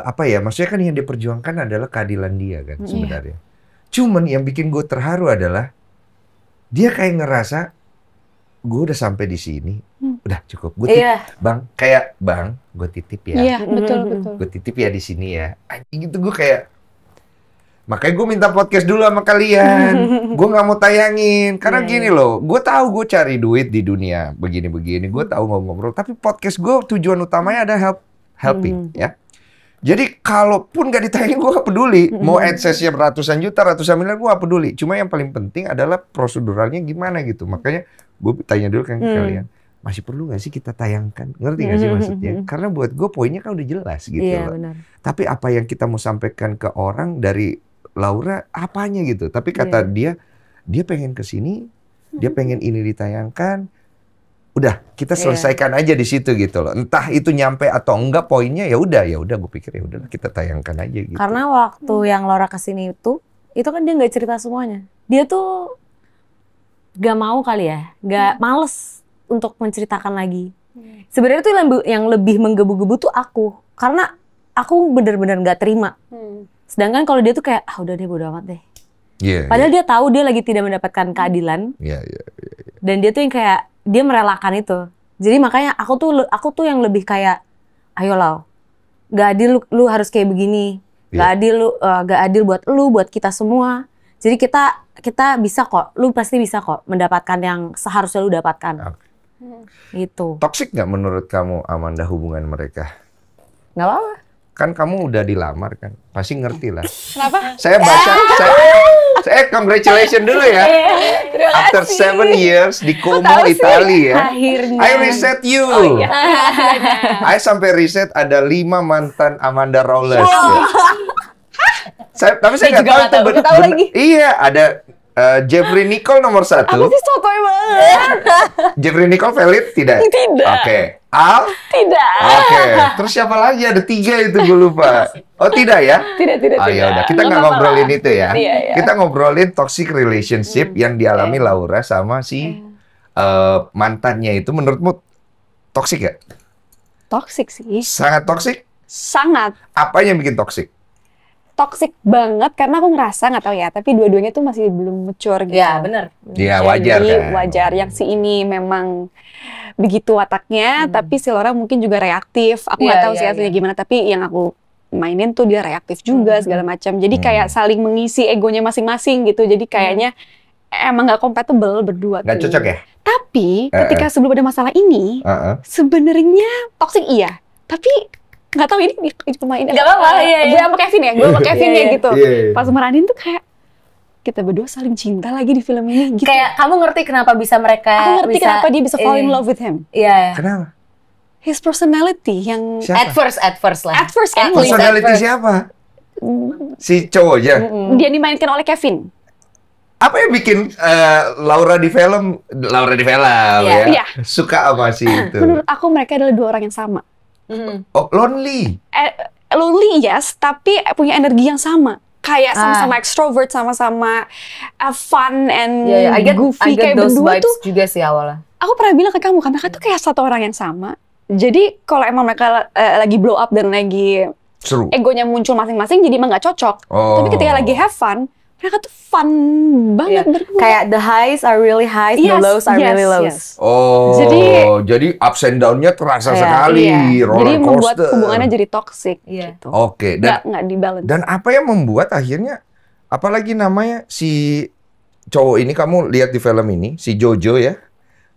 Apa ya, maksudnya kan yang dia perjuangkan adalah keadilan dia kan sebenarnya. Cuman yang bikin gue terharu adalah dia kayak ngerasa gue udah sampai di sini, udah cukup. Gue bang, gue titip ya. Iya, betul. Gue titip ya di sini ya. Anjing gitu gue kayak, makanya gue minta podcast dulu sama kalian. Gue nggak mau tayangin karena gini loh. Gue tahu gue cari duit di dunia begini-begini. Gue tahu ngobrol. Tapi podcast gue tujuan utamanya ada helping ya. Jadi kalaupun gak ditayangin gue gak peduli. Mau AdSense-nya ratusan juta, ratusan miliar gue gak peduli. Cuma yang paling penting adalah proseduralnya gimana gitu. Makanya gue tanya dulu kan ke kalian. Masih perlu gak sih kita tayangkan? Ngerti gak sih maksudnya? Karena buat gue poinnya kan udah jelas gitu loh. Benar. Tapi apa yang kita mau sampaikan ke orang dari Laura apanya gitu. Tapi kata dia pengen ke sini, dia pengen ini ditayangkan. Udah, kita selesaikan aja di situ gitu loh. Entah itu nyampe atau enggak poinnya, ya udah gue pikir ya udah kita tayangkan aja gitu. Karena waktu yang Laura kesini itu kan dia nggak cerita semuanya. Dia tuh gak mau kali ya, gak males untuk menceritakan lagi. Sebenarnya tuh yang lebih menggebu-gebu tuh aku, karena aku benar-benar nggak terima. Sedangkan kalau dia tuh kayak, udah deh bodo amat deh. Padahal dia tahu dia lagi tidak mendapatkan keadilan. Dan dia tuh yang kayak dia merelakan itu. Jadi makanya aku tuh yang lebih kayak, ayo Lau, gak adil lu harus kayak begini. Gak adil buat lu, buat kita semua. Jadi kita bisa kok, lu pasti bisa kok mendapatkan yang seharusnya lu dapatkan. Gitu. Toxic nggak menurut kamu, Amanda, hubungan mereka? Nggak apa-apa. Kan kamu udah dilamar kan, pasti ngerti lah. Kenapa? Saya baca, saya congratulations dulu ya. After 7 years di Como, Italia ya. Akhirnya. I reset you. Oh, iya. I sampai riset ada 5 mantan Amanda Rawless. Tapi saya nggak tahu itu benar. Iya, ada Jeffrey Nicole nomor 1. Aku sih sotoy banget. Jeffrey Nicole valid tidak? Tidak. Oke. Al? Tidak. Oke. Terus siapa lagi? Ada 3 itu gue lupa. Oh tidak ya? Tidak. Oh ya udah, kita nggak ngobrolin itu ya. Iya. Kita ngobrolin toxic relationship yang dialami Laura sama si mantannya itu. Menurutmu toxic gak? Toxic sih. Sangat toxic? Sangat. Apa yang bikin toxic? Toxic banget karena aku ngerasa nggak tahu ya, tapi dua-duanya tuh masih belum mature gitu. Ya benar. Iya wajar Jadi kan? wajar. Yang si ini memang begitu wataknya, tapi si Laura mungkin juga reaktif. Aku nggak tahu sih aslinya gimana, tapi yang aku mainin tuh dia reaktif juga segala macam. Jadi kayak saling mengisi egonya masing-masing gitu. Jadi kayaknya emang nggak compatible berdua. Nggak tuh. cocok ya? Tapi ketika sebelum ada masalah ini, sebenarnya toxic iya. Tapi nggak tahu ini pemain. Nggak apa-apa. Gue sama Kevin ya, gue sama Kevin ya gitu. Iya. Pas meranin tuh kayak kita berdua saling cinta lagi di film ini gitu. Kayak kamu ngerti kenapa bisa mereka Aku ngerti kenapa dia bisa fall in love with him. Iya. Kenapa? His personality yang Siapa? At first lah. At first kan Personality siapa? Si cowoknya? dia dimainkan oleh Kevin. Apa yang bikin Laura di film ya? Iya. Suka apa sih itu? Menurut aku mereka adalah dua orang yang sama. Oh, lonely. Lonely yes, tapi punya energi yang sama. Kayak sama-sama extrovert, sama-sama fun and goofy kayak berdua tuh. Juga sih awalnya. Aku pernah bilang ke kamu, mereka tuh kayak satu orang yang sama. Jadi kalau emang mereka lagi blow up dan lagi Seru. egonya muncul masing-masing, jadi emang nggak cocok. Oh. Tapi ketika lagi have fun, mereka tuh fun banget berdua. Kayak the highs are really highs, the lows are really lows. Oh, jadi ups and down-nya terasa sekali. Iya. Roller Jadi membuat coaster. hubungannya jadi toxic gitu. Oke, Nggak di-balance. Dan apa yang membuat akhirnya, apalagi namanya si cowok ini, kamu lihat di film ini, si Jojo ya,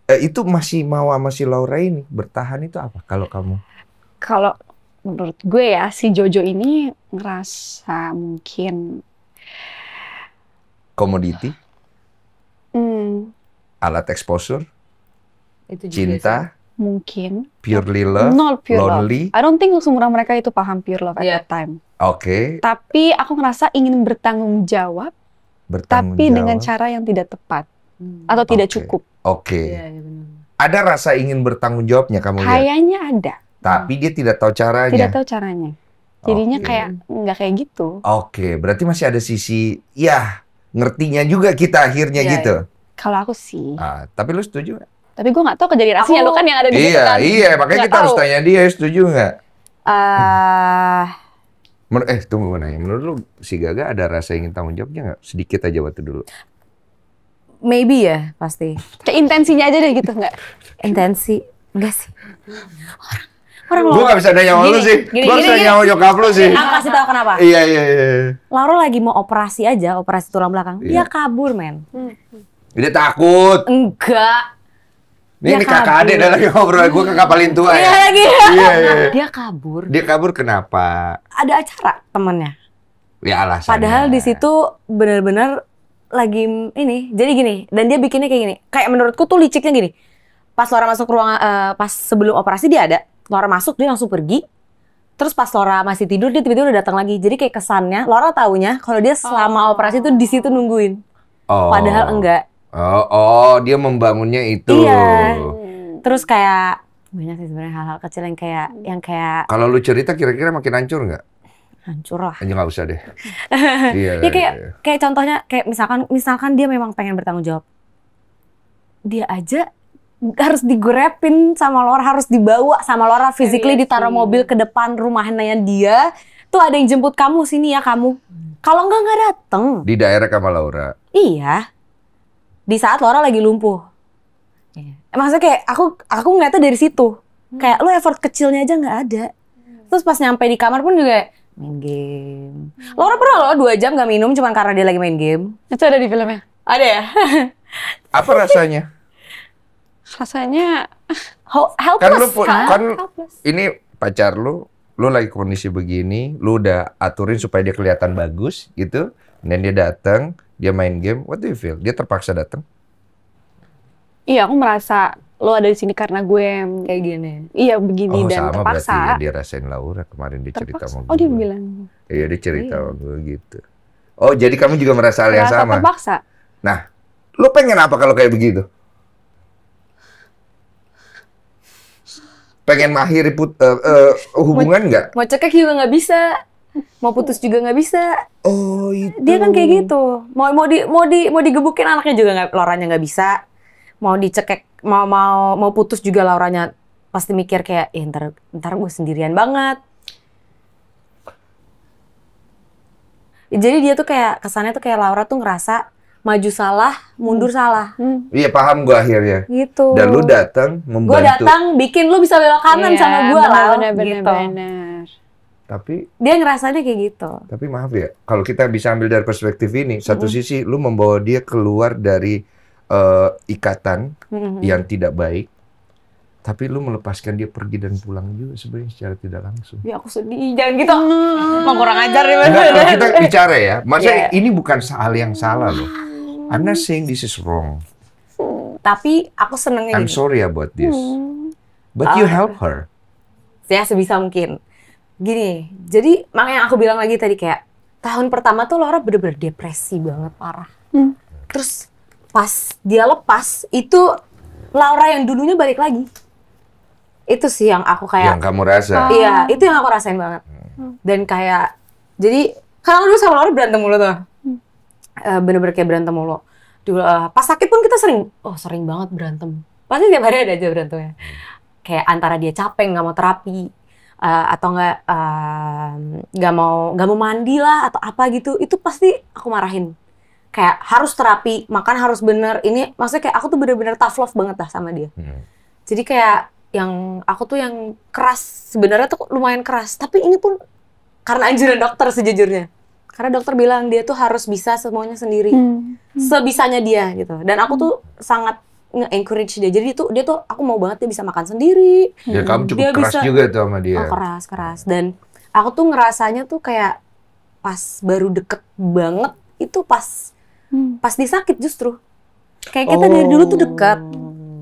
itu masih mau sama si Laura ini bertahan, itu apa kalau kamu? Kalau menurut gue ya, si Jojo ini ngerasa mungkin Komoditi, alat exposure, Itu juga cinta, mungkin purely love, not pure lonely. love. I don't think semua mereka itu paham pure love at that time. Oke. Tapi aku ngerasa ingin bertanggung jawab, tapi dengan cara yang tidak tepat atau tidak cukup. Oke. Ada rasa ingin bertanggung jawabnya kamu lihat? Kayaknya ada. Tapi dia tidak tahu caranya. Tidak tahu caranya. Jadinya kayak nggak kayak gitu. Oke, berarti masih ada sisi ya ngertinya juga kita akhirnya gitu. Kalau aku sih. Tapi lu setuju nggak? Tapi gue nggak tahu kejadian aslinya, lu kan yang ada di situ kan. Iya, makanya kita harus tanya dia, setuju nggak? Tunggu gue nanya. Menurut lu si Gaga ada rasa ingin tanggung jawabnya nggak? Sedikit aja waktu dulu. Maybe ya, pasti. Kayak intensinya aja deh gitu nggak? Intensi. Enggak sih. Gue gak bisa nanya sama lu sih. Gue bisa nanya sama nyokap lu sih. Aku kasih tahu kenapa. Iya. Laura lagi mau operasi aja, operasi tulang belakang. Dia kabur, men. Dia takut. Enggak. Ini kakak adik dah lagi ngobrol. Gue kakak paling tua ya. Lagi. Iya. Dia kabur. Dia kabur kenapa? Ada acara temennya. Ya alasannya. Padahal di situ benar-benar lagi ini. Jadi gini, dan dia bikinnya kayak gini. Kayak menurutku tuh liciknya gini. Pas Laura masuk ruangan, pas sebelum operasi dia ada. Laura masuk, dia langsung pergi. Terus pas Laura masih tidur, dia tiba-tiba udah datang lagi. Jadi kayak kesannya, Laura taunya kalau dia selama operasi tuh di situ nungguin. Padahal enggak. Dia membangunnya itu. Iya. Terus kayak banyak sih sebenarnya hal-hal kecil yang kayak. Kalau lu cerita kira-kira makin hancur nggak? Hancur lah. Nggak usah deh. Iya. Ya kayak contohnya kayak misalkan dia memang pengen bertanggung jawab. Dia aja harus digorepin sama Laura, harus dibawa sama Laura physically, ditaruh mobil ke depan rumahnya dia. Tuh ada yang jemput kamu sini ya kamu. Kalau nggak dateng. Di daerah sama Laura. Iya. Di saat Laura lagi lumpuh. Maksudnya kayak aku ngeliatnya dari situ. Kayak lu effort kecilnya aja nggak ada. Terus pas nyampe di kamar pun juga main game. Laura pernah loh 2 jam gak minum cuma karena dia lagi main game. Itu ada di filmnya? Ada ya? Apa rasanya? Rasanya helpless kan ini pacar lu lagi kondisi begini, lu udah aturin supaya dia kelihatan bagus gitu, dan dia datang, dia main game, what do you feel? Dia terpaksa datang? iya, aku merasa lo ada di sini karena gue kayak gini. Iya begini dan sama terpaksa. berarti yang dia rasain Laura kemarin dia cerita sama gue. Oh dia bilang. Iya dia cerita sama gue gitu. Oh jadi kamu juga merasa hal yang sama? Terpaksa. Nah, lu pengen apa kalau kayak begitu? Pengen mengakhiri hubungan nggak? Mau cekek juga nggak bisa, mau putus juga nggak bisa. Oh itu. Dia kan kayak gitu. Mau digebukin anaknya juga nggak, Lauranya nggak bisa. Mau dicekek, mau putus juga Lauranya pasti mikir kayak, ntar gue sendirian banget. Jadi dia tuh kayak kesannya tuh kayak Laura tuh ngerasa maju salah, mundur salah. Iya paham gue akhirnya. Gitu. Dan lu datang membantu. Gue datang bikin lu bisa belok kanan sama gue lah. Bener. Tapi dia ngerasanya kayak gitu. Tapi maaf ya, kalau kita bisa ambil dari perspektif ini, satu sisi lu membawa dia keluar dari ikatan yang tidak baik, tapi lu melepaskan dia pergi dan pulang juga sebenarnya secara tidak langsung. Ya aku sedih, jangan gitu. Mau kurang ajar nih Mas. Kalau kita bicara ya, maksudnya ini bukan hal yang salah loh. I'm not saying this is wrong. Tapi aku senengnya I'm sorry about this. But you help her. Ya sebisa mungkin. Gini, jadi makanya aku bilang lagi tadi kayak tahun pertama tuh Laura bener-bener depresi banget, parah. Terus pas dia lepas, itu Laura yang dulunya balik lagi. Itu sih yang aku kayak... Yang kamu rasa? Iya, itu yang aku rasain banget. Dan kayak, jadi, karena dulu sama Laura berantem mulu tuh. Bener-bener kayak berantem mulu. Dulu, pas sakit pun kita sering banget berantem. Pasti tiap hari ada aja berantemnya. Kayak antara dia capek, nggak mau terapi. Atau nggak mau mandi lah, atau apa gitu. Itu pasti aku marahin. Kayak harus terapi, makan harus bener. Ini maksudnya kayak aku tuh bener-bener tough love banget lah sama dia. Jadi kayak yang aku tuh yang keras, sebenarnya tuh lumayan keras. Tapi ini pun karena anjuran dokter sejujurnya. Karena dokter bilang dia tuh harus bisa semuanya sendiri. Sebisanya dia gitu. Dan aku tuh sangat nge-encourage dia. Jadi dia tuh aku mau banget dia bisa makan sendiri. Ya kamu cukup dia keras bisa, juga tuh sama dia. Oh, keras. Dan aku tuh ngerasanya tuh kayak pas baru deket banget itu pas dia sakit justru. Kayak kita dari dulu tuh deket.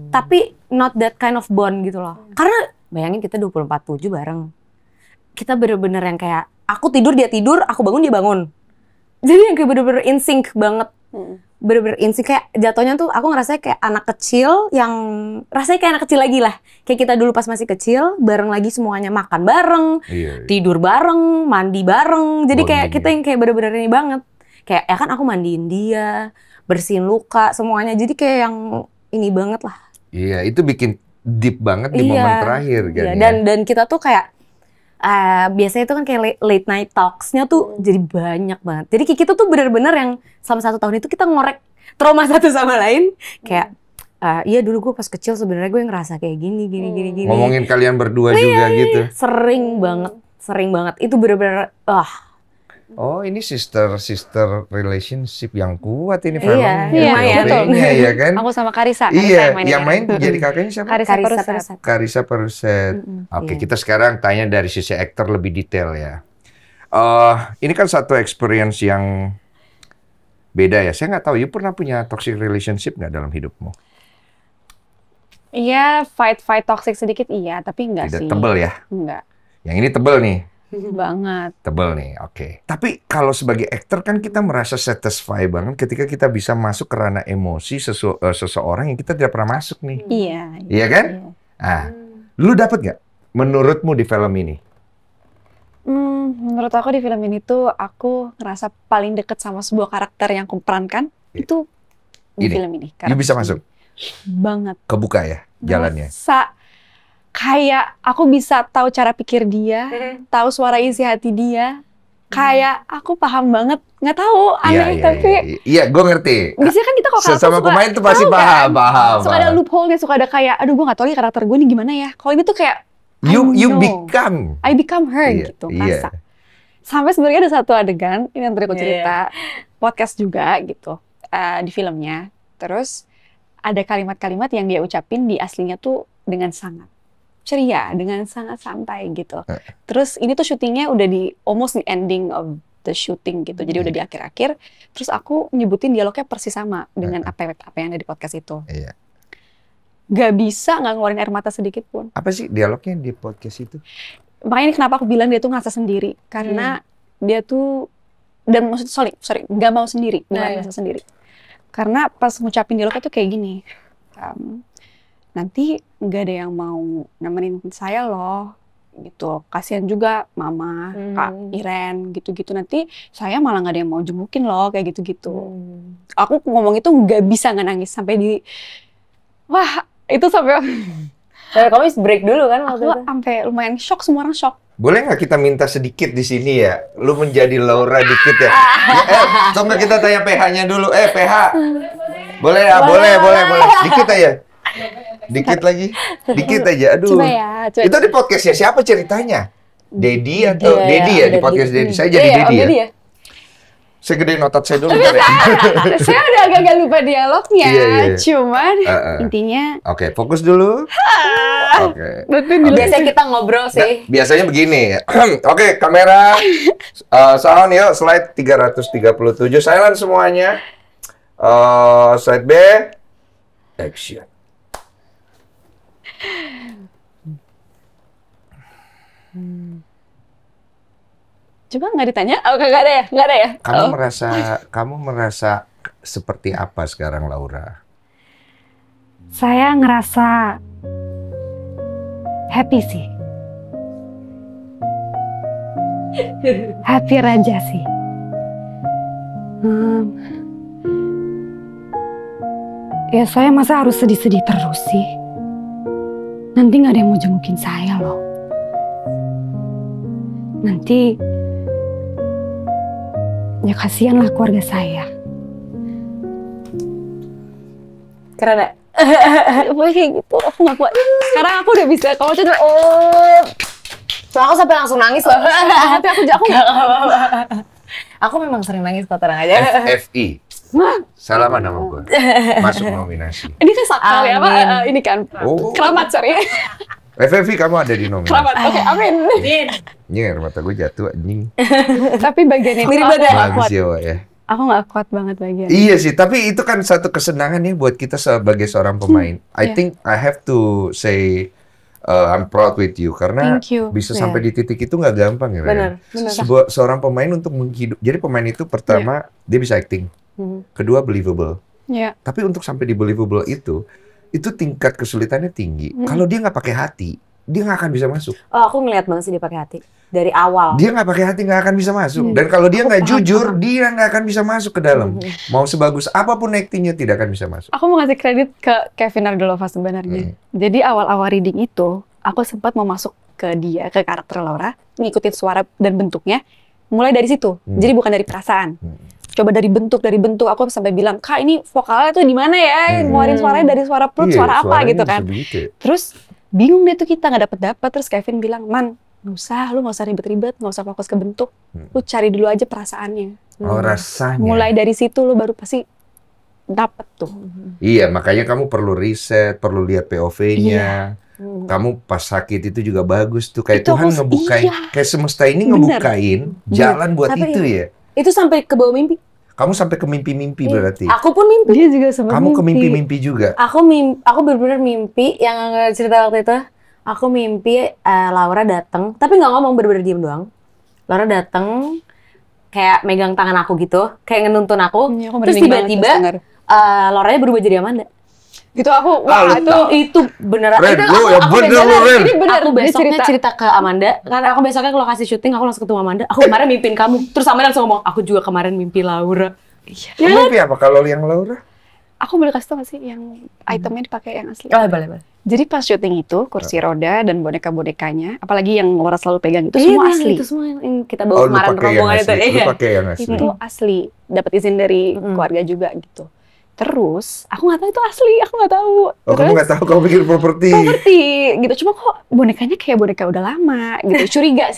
Tapi not that kind of bond gitu loh. Karena bayangin kita 24/7 bareng. Kita bener-bener yang kayak aku tidur, dia tidur, aku bangun, dia bangun. Jadi yang kayak bener-bener in sync banget. Bener-bener in sync. Kayak jatuhnya tuh aku ngerasanya kayak anak kecil yang... Rasanya kayak anak kecil lagi lah. Kayak kita dulu pas masih kecil, bareng lagi semuanya. Makan bareng, tidur bareng, mandi bareng. Jadi kayak kita yang kayak bener-bener ini banget. Kayak ya kan aku mandiin dia, bersihin luka, semuanya. Jadi kayak yang ini banget lah. Iya, itu bikin deep banget di momen terakhir kan. Iya. Dan kita tuh kayak biasanya itu kan kayak late night talks-nya tuh jadi banyak banget. Jadi kita tuh bener-bener yang selama 1 tahun itu kita ngorek trauma satu sama lain. Kayak iya dulu gue pas kecil sebenarnya gue ngerasa kayak gini. Ngomongin kalian berdua juga gitu. Sering banget. Itu bener-bener Oh ini sister relationship yang kuat ini filmnya. Iya, betul. Iya kan? Aku sama Karisa. Iya, yang main jadi kakaknya siapa? Karisa Peruset. Oke, kita sekarang tanya dari sisi aktor lebih detail ya. Ini kan satu experience yang beda ya. Saya nggak tahu, you pernah punya toxic relationship nggak dalam hidupmu? Iya, fight toxic sedikit iya, tapi enggak Tidak sih. tebel ya? Enggak. Yang ini tebel nih. Banget. Tebel nih, oke. Tapi kalau sebagai aktor kan kita merasa satisfy banget ketika kita bisa masuk ke ranah emosi seseorang yang kita tidak pernah masuk nih. Iya. Iya kan? Nah, lu dapet nggak menurutmu di film ini? Menurut aku di film ini tuh aku ngerasa paling deket sama sebuah karakter yang aku perankan itu di film ini. You bisa masuk? Banget. Kebuka ya jalannya? Kayak aku bisa tahu cara pikir dia, tahu suara isi hati dia. Kayak aku paham banget, nggak tahu aneh tapi iya, gue ngerti. biasanya kan kita kalau sesama pemain tuh pasti paham. Suka ada loophole-nya, suka ada kayak, aduh gue nggak tahu nih karakter gue nih gimana ya. Kalau ini tuh kayak I become her gitu, rasa. Sampai sebenarnya ada satu adegan, ini yang tadi aku cerita, podcast juga gitu, di filmnya. Terus ada kalimat-kalimat yang dia ucapin di aslinya tuh dengan sangat ceria, dengan sangat santai gitu. Terus ini tuh syutingnya udah di almost the ending of the shooting gitu, jadi udah di akhir-akhir. Terus aku nyebutin dialognya persis sama dengan apa yang ada di podcast itu. Gak bisa nggak ngeluarin air mata sedikit pun. Apa sih dialognya di podcast itu? Makanya ini kenapa aku bilang dia tuh ngerasa sendiri, karena dia tuh, dan maksudnya sorry, nggak mau sendiri, bukan ngerasa sendiri. Karena pas ngucapin dialognya tuh kayak gini, nanti nggak ada yang mau nemenin saya loh, gitu. Kasihan juga Mama, Kak Iren, gitu-gitu. Nanti saya malah nggak ada yang mau jengukin loh, kayak gitu-gitu. Aku ngomong itu nggak bisa nggak nangis sampai di, wah itu sampai. Kamu break dulu kan waktu itu? Aku sampai lumayan shock, semua orang shock. Boleh nggak kita minta sedikit di sini ya? Lu menjadi Laura dikit ya? Atau nggak kita tanya PH-nya dulu? PH. Boleh ya? Boleh. Dikit aja. Dikit lagi. Dikit aja. Aduh. Coba ya. Itu di podcastnya siapa ceritanya? Dedi atau Dedi ya? Di podcast Dedi. Saya jadi Dedi ya? Saya gedein otot saya dulu bentar ya. Saya udah agak lupa dialognya, cuman intinya. Oke, fokus dulu. Oke. Biasanya kita ngobrol sih. Biasanya begini. Oke, kamera, sound yuk, slide 337, silent semuanya. Slide B, action. Coba nggak ditanya? Oh, nggak ada ya? Nggak ada ya? Kamu merasa seperti apa sekarang, Laura? Saya ngerasa happy sih. Happy aja sih. Ya saya masa harus sedih-sedih terus sih? Nanti nggak ada yang mau jengukin saya loh. Nanti ya kasihan lah keluarga saya. Keren ya? Pokoknya kayak gitu, aku nggak kuat. Sekarang aku udah bisa, kalau coba So, aku sampai langsung nangis loh. tapi aku nggak apa-apa. Aku memang sering nangis kok, terang aja. FFI. Salaman nama gue. Masuk nominasi. Ini kan sakral ya, Pak? Ini kan keramat, sorry. FFI kamu ada di nominasi. Keramat, oke, amin. Nyer, mata gue jatuh anjing. Tapi bagian itu mirip aku banget. nggak kuat. Bagus ya, Wak, ya. Aku nggak kuat banget bagian. Iya sih, tapi itu kan satu kesenangan ya buat kita sebagai seorang pemain. I think I have to say I'm proud with you karena bisa sampai di titik itu nggak gampang ya. Benar. Seorang pemain untuk menghidup. Jadi pemain itu pertama dia bisa acting, kedua believable. Tapi untuk sampai di believable itu tingkat kesulitannya tinggi. Kalau dia nggak pakai hati, dia nggak akan bisa masuk. Oh, aku ngeliat banget sih dia pakai hati dari awal. Dia nggak pakai hati nggak akan bisa masuk. Dan kalau dia nggak jujur, dia nggak akan bisa masuk ke dalam. Mau sebagus apapun actingnya tidak akan bisa masuk. Aku mau ngasih kredit ke Kevin Ardalova sebenarnya. Jadi awal-awal reading itu, aku sempat mau masuk ke dia, ke karakter Laura, ngikutin suara dan bentuknya. Mulai dari situ. Jadi bukan dari perasaan. Coba dari bentuk aku sampai bilang, Kak ini vokalnya tuh di mana ya? Ngeluarin suaranya dari suara perut, suara apa gitu kan. Terus bingung deh tuh kita nggak dapet. Terus Kevin bilang, Man, lu nggak usah ribet-ribet, nggak usah fokus ke bentuk. Lu cari dulu aja perasaannya. Oh, rasanya. Mulai dari situ lu baru pasti dapet tuh. Iya, makanya kamu perlu riset, perlu lihat POV-nya. Kamu pas sakit itu juga bagus tuh. Kayak itu Tuhan ngebukain, kayak semesta ini ngebukain jalan buat itu ya. Itu sampai ke bawah mimpi. Kamu sampai ke mimpi-mimpi berarti. Aku pun mimpi. Dia juga sempat Kamu ke mimpi-mimpi juga. Aku benar-benar mimpi yang cerita waktu itu. Aku mimpi Laura datang, tapi nggak ngomong, bener-bener diem doang. Laura datang, kayak megang tangan aku gitu, kayak ngenuntun aku. Terus tiba-tiba Lauranya berubah jadi Amanda. Gitu aku, wah itu beneran. Ren, Ini bener. Aku besoknya cerita ke Amanda, karena aku besoknya ke lokasi syuting, aku langsung ketemu Amanda. Aku kemarin mimpin kamu. Terus Amanda langsung ngomong, aku juga kemarin mimpi Laura. Iya. Mimpi apa kalau yang Laura? Aku boleh kasih tau gak sih yang itemnya dipakai yang asli? Oh, boleh. Jadi pas syuting itu, kursi roda dan boneka-bonekanya, apalagi yang Laura selalu pegang itu semua asli. Itu semua yang kita bawa kemarin rombongan itu. Lu pakai yang asli. Itu asli, dapat izin dari keluarga juga gitu. Terus aku nggak tahu itu asli, aku nggak tahu. Oh, kamu nggak tahu, kamu pikir properti gitu. Cuma kok bonekanya kayak boneka udah lama gitu. Curiga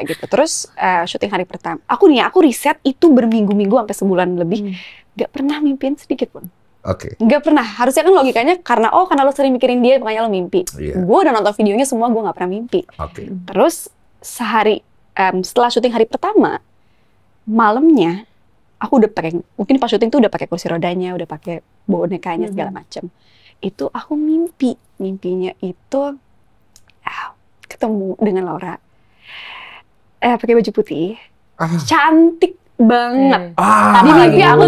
gitu. Terus syuting hari pertama, aku riset itu berminggu-minggu sampai sebulan lebih, nggak pernah mimpiin sedikit pun. Oke. Nggak pernah. Harusnya kan logikanya karena lo sering mikirin dia makanya lo mimpi. Gue udah nonton videonya semua, gue nggak pernah mimpi. Terus sehari setelah syuting hari pertama, malamnya aku udah pakai, mungkin pas syuting tuh udah pakai kursi rodanya, udah pakai bonekanya segala macem. Itu aku mimpinya itu ketemu dengan Laura, pakai baju putih, cantik banget. Di mimpi aku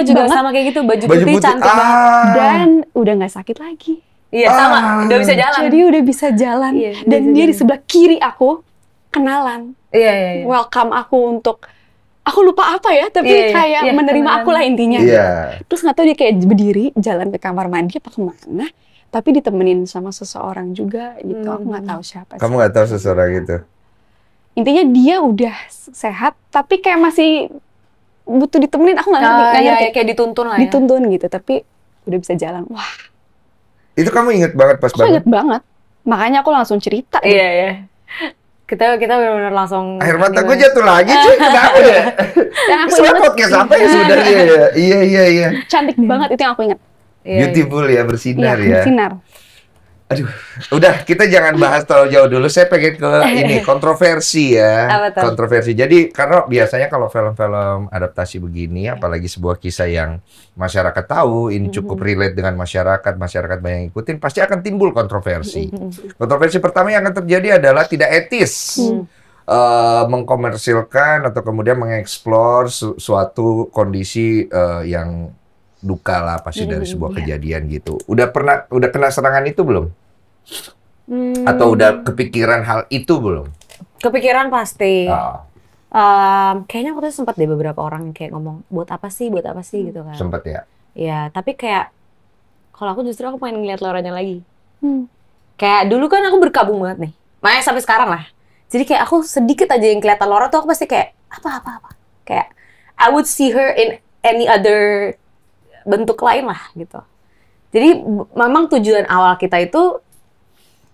juga sama kayak gitu, baju putih cantik banget. Dan udah nggak sakit lagi. Iya sama, udah bisa jalan. Jadi udah bisa jalan. Dan dia di sebelah kiri aku, kenalan. Iya. Welcome aku untuk, aku lupa apa ya, tapi kayak menerima aku lah intinya. Terus nggak tahu dia kayak berdiri jalan ke kamar mandi apa kemana, tapi ditemenin sama seseorang juga gitu. Aku nggak tahu siapa. Kamu nggak tahu seseorang itu? Intinya dia udah sehat, tapi kayak masih butuh ditemenin. Aku nggak ngerti. Kayak dituntun lah ya. Dituntun gitu, tapi udah bisa jalan. Wah. Itu kamu inget banget pas bangun? Aku inget banget. Makanya aku langsung cerita. Iya. Kita benar-benar langsung. Air mata gue jatuh lagi cuy, kenapa ya? Dan aku inget podcast apa ya sebenarnya ya? Iya. Cantik banget, itu yang aku ingat. Beautiful ya, bersinar ya. Bersinar. Aduh, udah kita jangan bahas terlalu jauh dulu. Saya pengen ke ini kontroversi ya. Kontroversi. Jadi karena biasanya kalau film-film adaptasi begini, apalagi sebuah kisah yang masyarakat tahu, ini cukup relate dengan masyarakat banyak yang ikutin, pasti akan timbul kontroversi. Kontroversi pertama yang akan terjadi adalah tidak etis. Mengkomersilkan atau kemudian mengeksplor suatu kondisi yang duka lah pasti dari sebuah kejadian gitu. Udah kena serangan itu belum? Atau udah kepikiran hal itu belum? Kepikiran pasti. Kayaknya waktu itu sempat deh beberapa orang yang kayak ngomong, buat apa sih gitu kan. Sempat ya? Iya, tapi kayak kalau aku justru pengen ngeliat Lauranya lagi. Kayak dulu kan aku berkabung banget nih. Makanya sampai sekarang lah. Jadi kayak aku sedikit aja yang kelihatan Laura tuh aku pasti kayak apa. Kayak I would see her in any other bentuk lain lah gitu. Jadi memang tujuan awal kita itu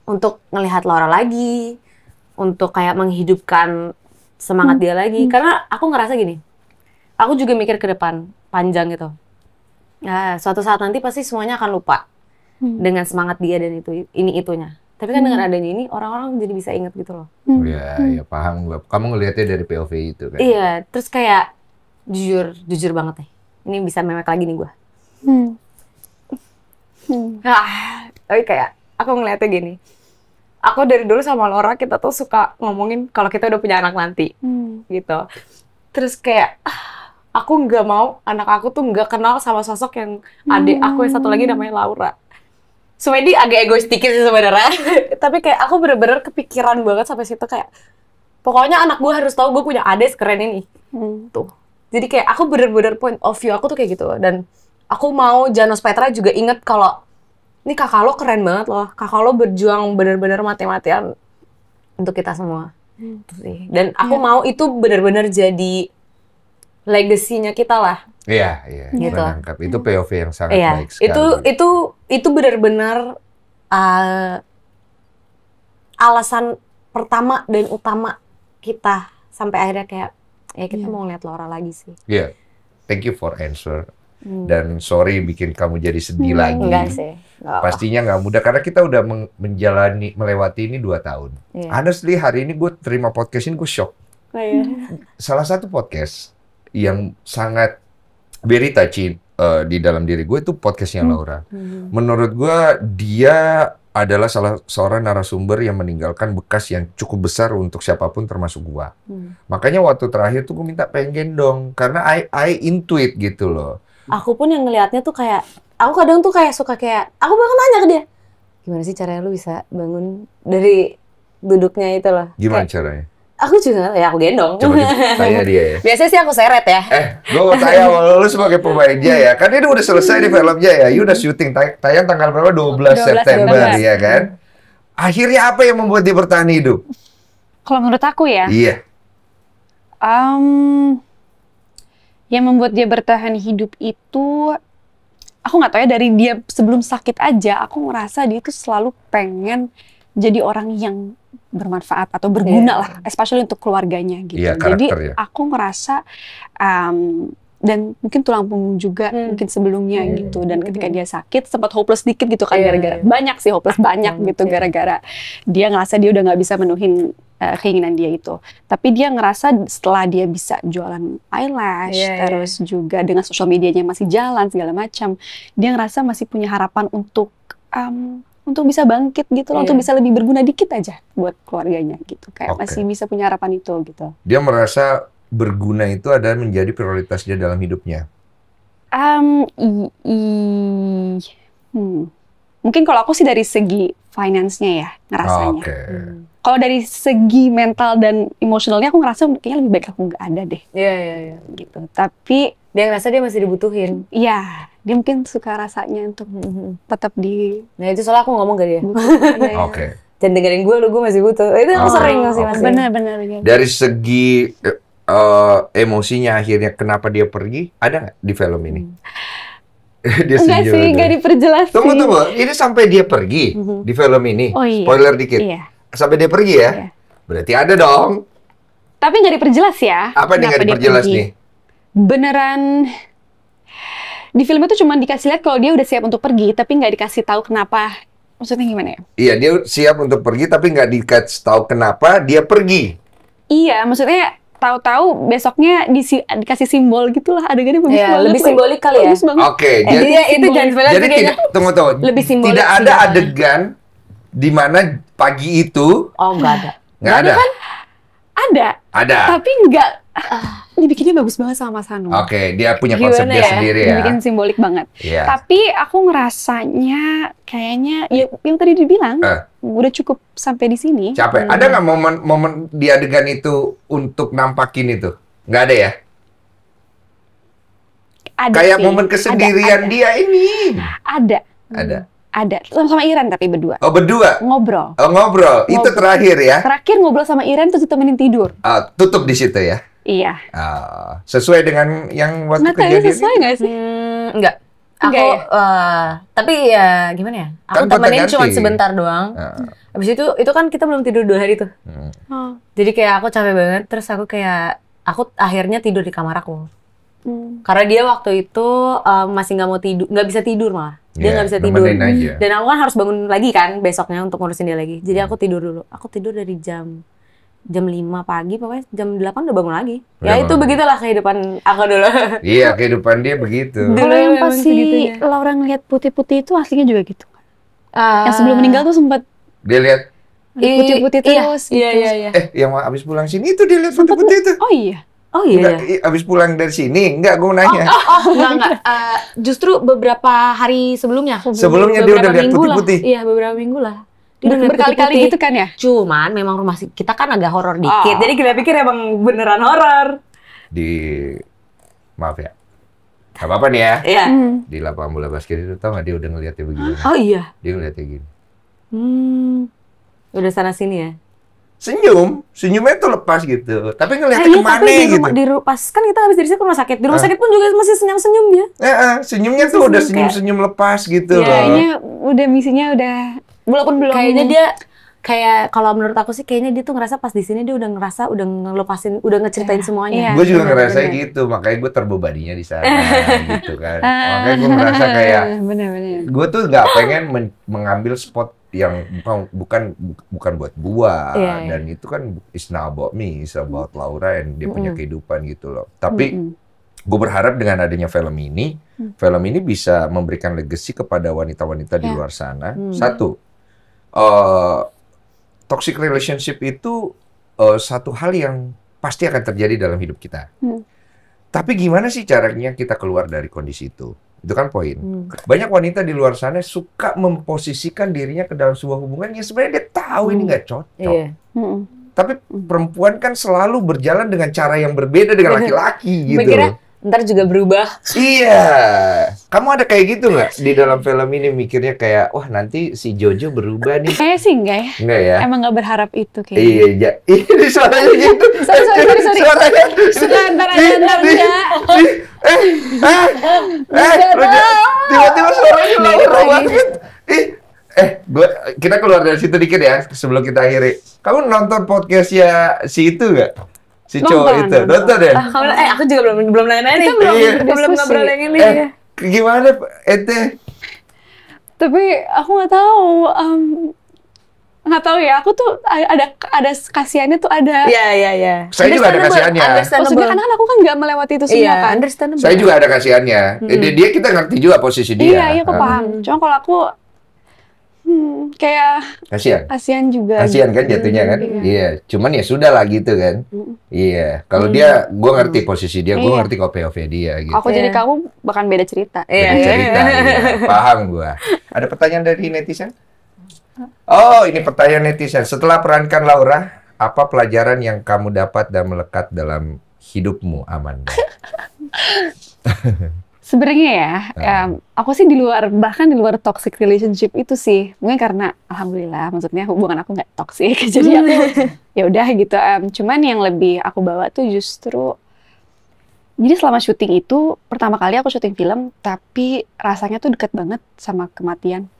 untuk ngelihat Laura lagi, untuk kayak menghidupkan semangat dia lagi. Karena aku ngerasa gini, aku juga mikir ke depan panjang gitu. Nah, suatu saat nanti pasti semuanya akan lupa dengan semangat dia dan itunya. Tapi kan dengan adanya ini orang-orang jadi bisa ingat gitu loh. Iya, paham gue. Kamu ngelihatnya dari POV itu kan? Iya, terus kayak jujur banget nih. Ini bisa memek lagi nih gue. Tapi kayak aku ngeliatnya gini, aku dari dulu sama Laura kita tuh suka ngomongin kalau kita udah punya anak nanti gitu. Terus kayak aku nggak mau anak aku tuh nggak kenal sama sosok yang adik aku yang satu lagi namanya Laura. Sebenarnya agak egois dikit sih sebenarnya. Tapi kayak aku bener-bener kepikiran banget sampai situ kayak pokoknya anak gue harus tahu gue punya adik sekeren ini. Tuh. Jadi kayak aku bener-bener point of view aku tuh kayak gitu. Dan aku mau Janos Petra juga inget kalau ini kakak lo keren banget loh. Kakak lo berjuang bener-bener mati-matian untuk kita semua. Tuh sih. Dan aku mau itu bener-bener jadi legasinya kita lah. Iya. Gitu. Menangkap. Itu POV yang sangat baik sekali. Itu benar-benar alasan pertama dan utama kita sampai akhirnya kayak kita mau lihat Laura lagi sih. Iya. Thank you for answer. Dan sorry bikin kamu jadi sedih lagi. Enggak sih. Pastinya nggak mudah karena kita udah melewati ini 2 tahun. Honestly hari ini gue terima podcast ini gue shock. Salah satu podcast yang sangat very touching di dalam diri gue itu podcastnya Laura. Menurut gue dia adalah salah seorang narasumber yang meninggalkan bekas yang cukup besar untuk siapapun termasuk gue. Makanya waktu terakhir tuh gue minta pengen dong karena I intuit gitu loh. Aku pun yang ngelihatnya tuh kayak aku kadang tuh kayak suka kayak aku bakal nanya ke dia, gimana sih caranya lu bisa bangun dari duduknya itu loh? Gimana kayak, caranya? Aku juga ya aku gendong. Coba tanya dia ya. Biasanya sih aku seret ya. Gue mau tanya lu sebagai pemain Jaya, kan ini udah selesai di film Jaya, you udah syuting tayang tanggal berapa? 12 September ya kan? Akhirnya apa yang membuat dia bertahan hidup? Kalau menurut aku ya. Iya. Yang membuat dia bertahan hidup itu aku nggak tahu ya, dari dia sebelum sakit aja aku ngerasa dia tuh selalu pengen jadi orang yang bermanfaat atau berguna lah, especially untuk keluarganya gitu. Jadi aku ngerasa dan mungkin tulang punggung juga mungkin sebelumnya gitu, dan ketika dia sakit sempat hopeless dikit gitu kan, gara-gara banyak sih hopeless banyak gitu, gara-gara dia ngerasa dia udah nggak bisa menuhin keinginan dia itu. Tapi dia ngerasa setelah dia bisa jualan eyelash, terus juga dengan sosial medianya masih jalan segala macam, dia ngerasa masih punya harapan untuk bisa bangkit gitu loh, untuk bisa lebih berguna dikit aja buat keluarganya gitu, kayak masih bisa punya harapan itu gitu. Dia merasa berguna itu adalah menjadi prioritas dia dalam hidupnya. Mungkin kalau aku sih dari segi finance-nya ya ngerasanya. Kalau dari segi mental dan emosionalnya aku ngerasa kayaknya lebih baik aku nggak ada deh. Iya. Gitu. Tapi dia ngerasa dia masih dibutuhin. Iya, dia mungkin suka rasanya untuk tetap di. Nah itu soalnya aku ngomong ke dia. Oke. Jangan dengerin gue masih butuh. Itu aku sering sih masih. Benar. Dari segi emosinya akhirnya kenapa dia pergi, ada nggak di film ini? Dia enggak sih, nggak diperjelas. Tunggu, ini sampai dia pergi di film ini. Spoiler dikit. Iya. Sampai dia pergi ya? Iya. Berarti ada dong. Tapi nggak diperjelas ya. Apa yang nggak diperjelas nih? Beneran di film itu cuma dikasih lihat kalau dia udah siap untuk pergi, tapi nggak dikasih tahu kenapa. Maksudnya gimana ya? Iya, dia siap untuk pergi tapi nggak dikasih tahu kenapa dia pergi. Iya, maksudnya tahu-tahu besoknya dikasih simbol gitulah, adegannya bagus banget. Lebih simbolik kali ya. Oke, itu jangan spoiler. Jadi tunggu. Lebih simbolik. Tidak ada adegan di mana pagi itu. Oh, nggak ada. Nggak ada. Kan? Ada. Tapi nggak. Dibikinnya bagus banget sama Mas Hanung. Oke, dia punya konsep dia sendiri ya. Dibikin simbolik banget. Yeah. Tapi aku ngerasanya kayaknya ya yang tadi dibilang udah cukup sampai di sini. Capek. Ada nggak momen di adegan itu untuk nampakin itu? Nggak ada ya? Ada kayak sih. Momen kesendirian dia ini. Ada. Sama Iren tapi berdua. Oh, berdua? Ngobrol. Oh, ngobrol. Itu terakhir ya? Terakhir ngobrol sama Iren terus ditemenin tidur. Tutup di situ ya? Iya. Sesuai dengan yang waktu kejadian ini? Sesuai nggak sih? Enggak. Aku, tapi ya gimana ya? Aku temenin cuma sebentar doang. Habis itu kan kita belum tidur 2 hari tuh. Jadi kayak aku capek banget. Terus aku akhirnya tidur di kamar aku. Karena dia waktu itu masih nggak bisa tidur malah. Dia nggak bisa tidur. Dan aku kan harus bangun lagi kan besoknya untuk ngurusin dia lagi. Jadi aku tidur dulu. Aku tidur dari jam 5 pagi, pokoknya jam 8 udah bangun lagi. Ya itu begitulah kehidupan aku dulu. Iya, kehidupan dia begitu. Kalau yang pas si Laura ngeliat putih-putih itu aslinya juga gitu. Yang sebelum meninggal tuh sempat dia lihat putih-putih terus. Iya. Yang abis pulang sini itu dia lihat putih-putih itu. Oh iya. Abis pulang dari sini, enggak, gue nanya. Enggak. Justru beberapa hari sebelumnya. Sebelumnya dia udah lihat putih-putih. Iya, beberapa minggu lah. Berkali-kali gitu kan ya? Cuman memang rumah kita kan agak horor dikit. Jadi kita pikir emang beneran horor. Maaf ya. Gak apa-apa nih ya. Iya. Di lapangan bola basket itu tau gak dia udah ngeliatnya begini. Oh iya. Dia ngeliatnya gini. Udah sana sini ya. Senyumnya tuh lepas gitu. Tapi ngeliatnya kemana gitu. Pas kan kita habis dari ke rumah sakit. Di rumah sakit pun juga masih senyum-senyum dia. Senyumnya tuh udah senyum-senyum lepas gitu loh. Kayaknya udah misinya udah. Walaupun belum. Kayaknya dia kalau menurut aku sih kayaknya dia tuh ngerasa pas di sini dia udah ngerasa udah ngelepasin, udah ngeceritain semuanya. Gue juga ngerasa gitu, makanya gue terbebaninya di sana gitu kan. Makanya gue ngerasa kayak gue tuh nggak pengen mengambil spot yang bukan buat gua. Dan itu kan it's not about me, it's about Laura and dia punya kehidupan gitu loh. Tapi gue berharap dengan adanya film ini bisa memberikan legacy kepada wanita-wanita di luar sana. Satu, toxic relationship itu satu hal yang pasti akan terjadi dalam hidup kita. Tapi gimana sih caranya kita keluar dari kondisi itu? Itu kan poin. Banyak wanita di luar sana suka memposisikan dirinya ke dalam sebuah hubungan yang sebenarnya dia tahu ini nggak cocok. Tapi perempuan kan selalu berjalan dengan cara yang berbeda dengan laki-laki gitu. Ntar juga berubah. Iya. Kamu ada kayak gitu nggak di dalam film ini mikirnya kayak, wah nanti si Jojo berubah nih? Kayaknya sih enggak ya. Enggak ya? Emang nggak berharap itu kayaknya. Iya. Ini suaranya gitu. Sorry. Suaranya. Sebentar. Tiba-tiba banget. Kita keluar dari situ dikit ya sebelum kita akhiri. Kamu nonton podcastnya si itu nggak? Si cowok itu nonton ya? Aku juga belum nanya nih. Belum ngobrol yang ini. Gimana ente? Tapi aku nggak tahu ya. Aku tuh ada kasihannya tuh ada. Iya. Saya juga ada kasihannya. Maksudnya karena aku kan nggak melewati itu semua kan. Saya juga ada kasihannya. Dia kita ngerti juga posisi dia. Iya, aku paham. Cuma kalau aku kayak kasihan juga. Kasihan kan jatuhnya kan? Iya. Cuman ya sudah lah gitu kan. Iya. Kalau dia, gue ngerti posisi dia, gue ngerti kok POV dia gitu. Aku jadi kamu bahkan beda cerita. Beda cerita. Iya. Paham gue. Ada pertanyaan dari netizen? Oh, ini pertanyaan netizen. Setelah perankan Laura, apa pelajaran yang kamu dapat dan melekat dalam hidupmu, Amanda? Sebenarnya aku sih bahkan di luar toxic relationship itu sih, mungkin karena alhamdulillah, maksudnya hubungan aku nggak toxic, jadi aku ya udah gitu. Cuman yang lebih aku bawa tuh justru, jadi selama syuting itu pertama kali aku syuting film, tapi rasanya tuh deket banget sama kematian.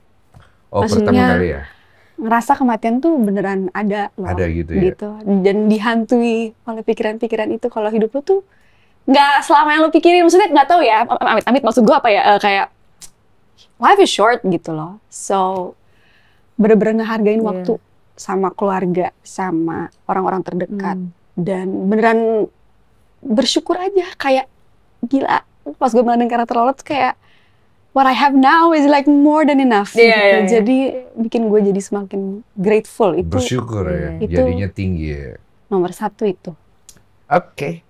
Maksudnya, pertama kali ya? Ngerasa kematian tuh beneran ada loh. Ada gitu ya? Gitu. Dan dihantui oleh pikiran-pikiran itu. Kalau hidup lu tuh nggak selama yang lu pikirin. Maksudnya nggak tahu ya, amit-amit maksud gue apa ya, kayak life is short gitu loh. So, bener-bener ngehargain waktu sama keluarga, sama orang-orang terdekat. Dan beneran bersyukur aja, kayak gila. Pas gue melanin karakter Laura tuh kayak, what I have now is like more than enough. Gitu. Jadi bikin gue jadi semakin grateful. Itu bersyukur ya, jadinya tinggi ya. Nomor 1 itu. Oke.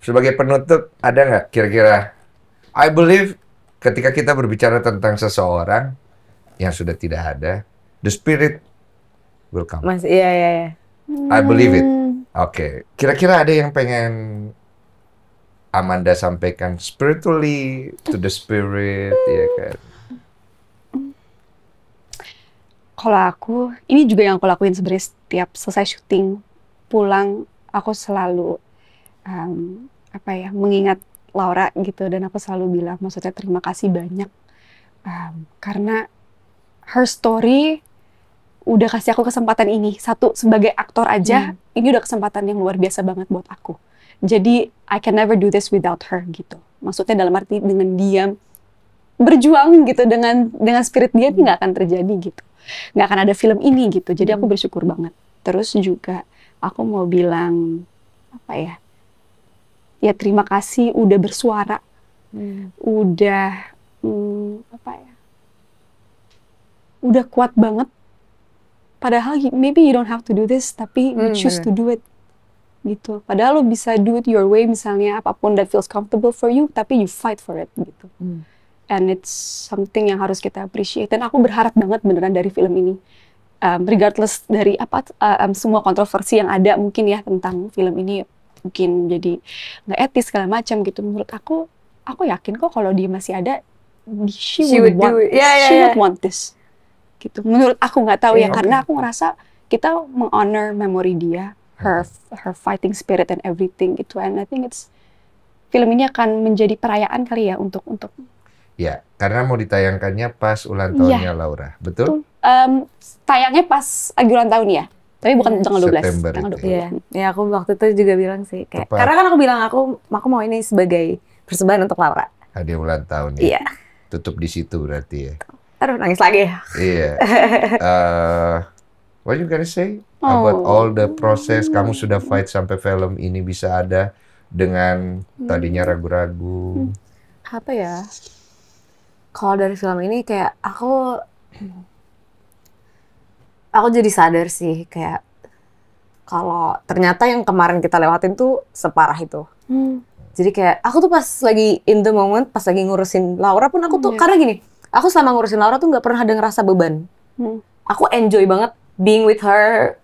Sebagai penutup, ada nggak kira-kira? I believe ketika kita berbicara tentang seseorang yang sudah tidak ada, the spirit will come. Iya. I believe it. Oke. Kira-kira ada yang pengen Amanda sampaikan spiritually to the spirit, ya kan? Kalau aku, ini juga yang aku lakuin sebenarnya setiap selesai syuting, pulang aku selalu mengingat Laura gitu, dan aku selalu bilang, maksudnya terima kasih banyak karena her story udah kasih aku kesempatan ini. Satu, sebagai aktor aja, ini udah kesempatan yang luar biasa banget buat aku. Jadi I can never do this without her gitu. Maksudnya dalam arti dengan dia berjuang gitu, dengan spirit dia nggak akan terjadi gitu. Nggak akan ada film ini gitu. Jadi aku bersyukur banget. Terus juga aku mau bilang ya terima kasih udah bersuara, udah udah kuat banget. Padahal maybe you don't have to do this, tapi you choose to do it. Gitu. Padahal lo bisa do it your way, misalnya apapun that feels comfortable for you, tapi you fight for it gitu. And it's something yang harus kita appreciate. Dan aku berharap banget beneran dari film ini, regardless dari semua kontroversi yang ada mungkin ya tentang film ini, mungkin jadi nggak etis segala macam gitu. Menurut aku yakin kok kalau dia masih ada, she would want this. Gitu. Menurut aku, nggak tahu ya, karena aku ngerasa kita menghonor memori dia, her fighting spirit and everything gitu. And I think film ini akan menjadi perayaan kali ya untuk ya, karena mau ditayangkannya pas ulang tahunnya Laura, betul? Tayangnya pas lagi ulang tahun ya, tapi bukan tanggal 12. September tanggal 12. Ya aku waktu itu juga bilang sih kayak, karena kan aku bilang aku mau ini sebagai persembahan untuk Laura. Hadiah ulang tahun ya. Iya. Tutup di situ berarti ya. Aduh, nangis lagi. Iya. What you gonna say about all the process? Kamu sudah fight sampai film ini bisa ada dengan tadinya ragu-ragu. Apa ya? Kalau dari film ini kayak aku jadi sadar sih kayak kalau ternyata yang kemarin kita lewatin tuh separah itu. Jadi kayak aku tuh pas lagi in the moment, pas lagi ngurusin Laura pun aku tuh karena gini, aku selama ngurusin Laura tuh nggak pernah ada ngerasa beban. Aku enjoy banget being with her,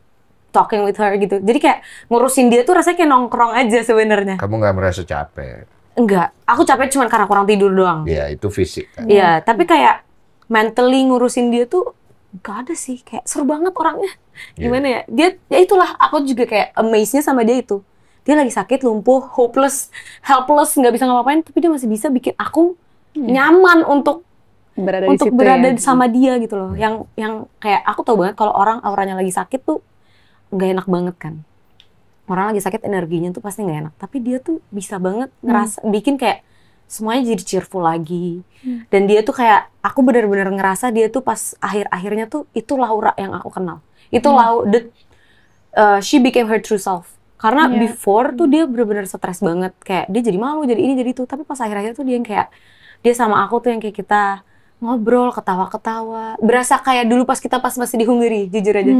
talking with her gitu. Jadi kayak ngurusin dia tuh rasanya kayak nongkrong aja sebenarnya. Kamu nggak merasa capek? Enggak, aku capek cuma karena kurang tidur doang. Iya, itu fisik kan. Iya, tapi kayak mentally ngurusin dia tuh gak ada sih. Kayak seru banget orangnya. Gimana ya? Dia, ya itulah, aku juga kayak amaze-nya sama dia itu. Dia lagi sakit, lumpuh, hopeless, helpless, nggak bisa ngapa-ngapain, tapi dia masih bisa bikin aku nyaman untuk berada untuk di situ berada ya. sama dia gitu loh. Yang kayak aku tahu banget kalau orang auranya lagi sakit tuh nggak enak banget kan. Orang lagi sakit energinya tuh pasti nggak enak. Tapi dia tuh bisa banget ngerasa bikin kayak semuanya jadi cheerful lagi. Dan dia tuh kayak aku benar-benar ngerasa dia tuh pas akhir-akhirnya tuh itu Laura yang aku kenal. Itu she became her true self. Karena before tuh dia benar-benar stres banget. Kayak dia jadi malu, jadi ini, jadi itu. Tapi pas akhir-akhir tuh dia yang kayak dia sama aku tuh yang kayak kita ngobrol, ketawa-ketawa. Berasa kayak dulu pas masih di Hungary, jujur aja.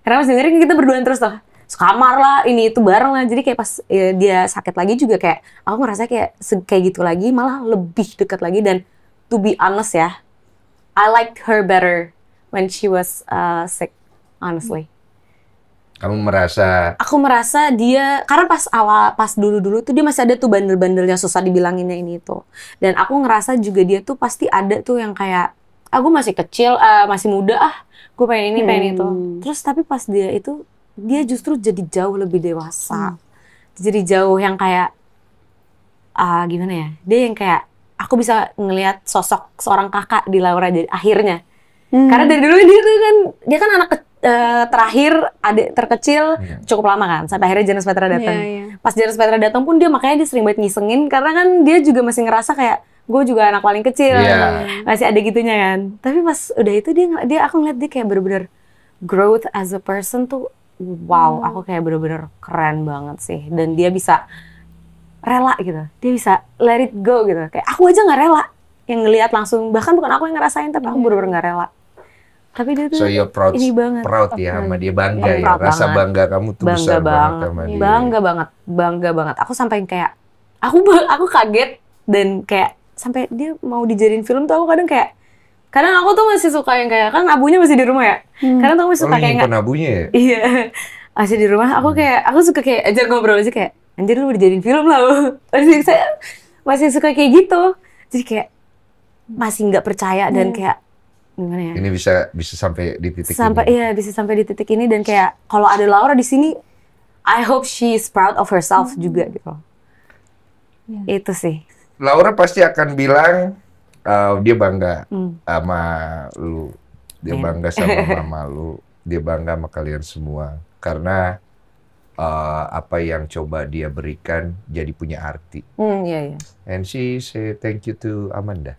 Karena pas di Hungary kan kita berduaan terus tuh. Sekamar lah, ini itu bareng lah. Jadi kayak pas dia sakit lagi juga kayak aku ngerasa kayak gitu lagi, malah lebih dekat lagi. Dan to be honest ya, I liked her better when she was sick, honestly. Kamu merasa? Aku merasa dia, karena pas dulu-dulu tuh dia masih ada tuh bandel-bandelnya, susah dibilanginnya ini itu. Dan aku ngerasa juga dia tuh pasti ada tuh yang kayak, aku masih kecil, masih muda, gue pengen ini, pengen itu. Terus tapi pas dia justru jadi jauh lebih dewasa. Jadi jauh yang kayak, gimana ya, dia yang kayak, aku bisa ngelihat sosok seorang kakak di Laura jadi akhirnya. Karena dari dulu dia kan anak terakhir, adik terkecil, cukup lama kan, sampai akhirnya Janus Petra datang. Pas Janus Petra datang pun dia sering banget ngisengin, karena kan dia juga masih ngerasa kayak, gue juga anak paling kecil, masih ada gitunya kan. Tapi pas udah itu aku ngeliat dia kayak bener-bener growth as a person tuh, wow, aku kayak bener-bener keren banget sih. Dan dia bisa rela gitu, dia bisa let it go gitu. Kayak aku aja nggak rela yang ngelihat langsung, bahkan bukan aku yang ngerasain, tapi aku bener-bener nggak rela. Tapi dia tuh ini banget. Proud ya sama dia, bangga ya. Rasa bangga kamu tuh besar banget sama dia. Bangga banget. Aku sampai kayak, aku kaget dan kayak sampai dia mau dijadiin film tuh aku kadang aku tuh masih suka yang kayak, kan abunya masih di rumah ya. Kadang tuh aku masih suka kayak nyimpen abunya ya? Iya, masih di rumah. Aku suka kayak aja ngobrol aja kayak, anjir lu dijadiin film lah lu. Masih suka kayak gitu. Jadi kayak masih nggak percaya dan kayak gimana ya? Ini bisa sampai di titik ini. Iya, bisa sampai di titik ini. Dan kayak kalau ada Laura di sini, I hope she is proud of herself juga gitu. Itu sih. Laura pasti akan bilang dia bangga sama lu, dia bangga sama mama lu, dia bangga sama kalian semua karena apa yang coba dia berikan jadi punya arti. And she say thank you to Amanda.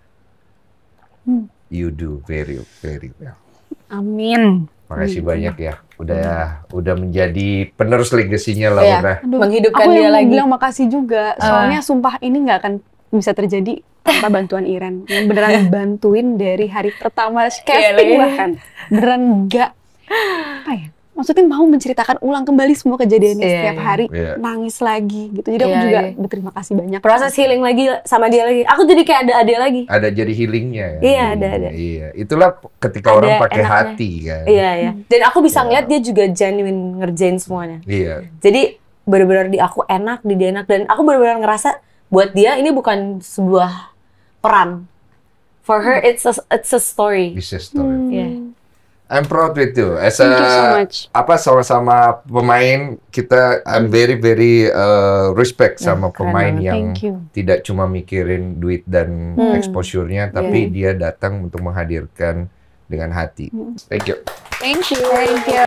You do very very well. Amin. Makasih banyak ya. Udah menjadi penerus legasinya Laura. Menghidupkan aku dia lagi. Aku bilang makasih juga. Soalnya sumpah ini nggak akan bisa terjadi tanpa bantuan Iren. Yang beneran bantuin dari hari pertama casting bahkan. Beneran nggak apa ya? Maksudnya mau menceritakan ulang kembali semua kejadiannya setiap hari, nangis lagi gitu. Jadi aku juga berterima kasih banyak. Proses healing lagi sama dia lagi. Aku jadi kayak ada adik lagi. Ada jadi healingnya. Iya, ada. Iya, itulah ketika orang pakai hati kan. Iya. Dan aku bisa ngeliat dia juga genuine ngerjain semuanya. Iya. Jadi benar-benar di aku enak, di dia enak, dan aku benar-benar ngerasa buat dia ini bukan sebuah peran. For her it's a story. It's a story. Yeah. I'm proud with you. As Thank you so much. Sama-sama pemain kita, I'm very respect sama pemain yang tidak cuma mikirin duit dan exposure-nya, tapi dia datang untuk menghadirkan dengan hati. Thank you. Thank you.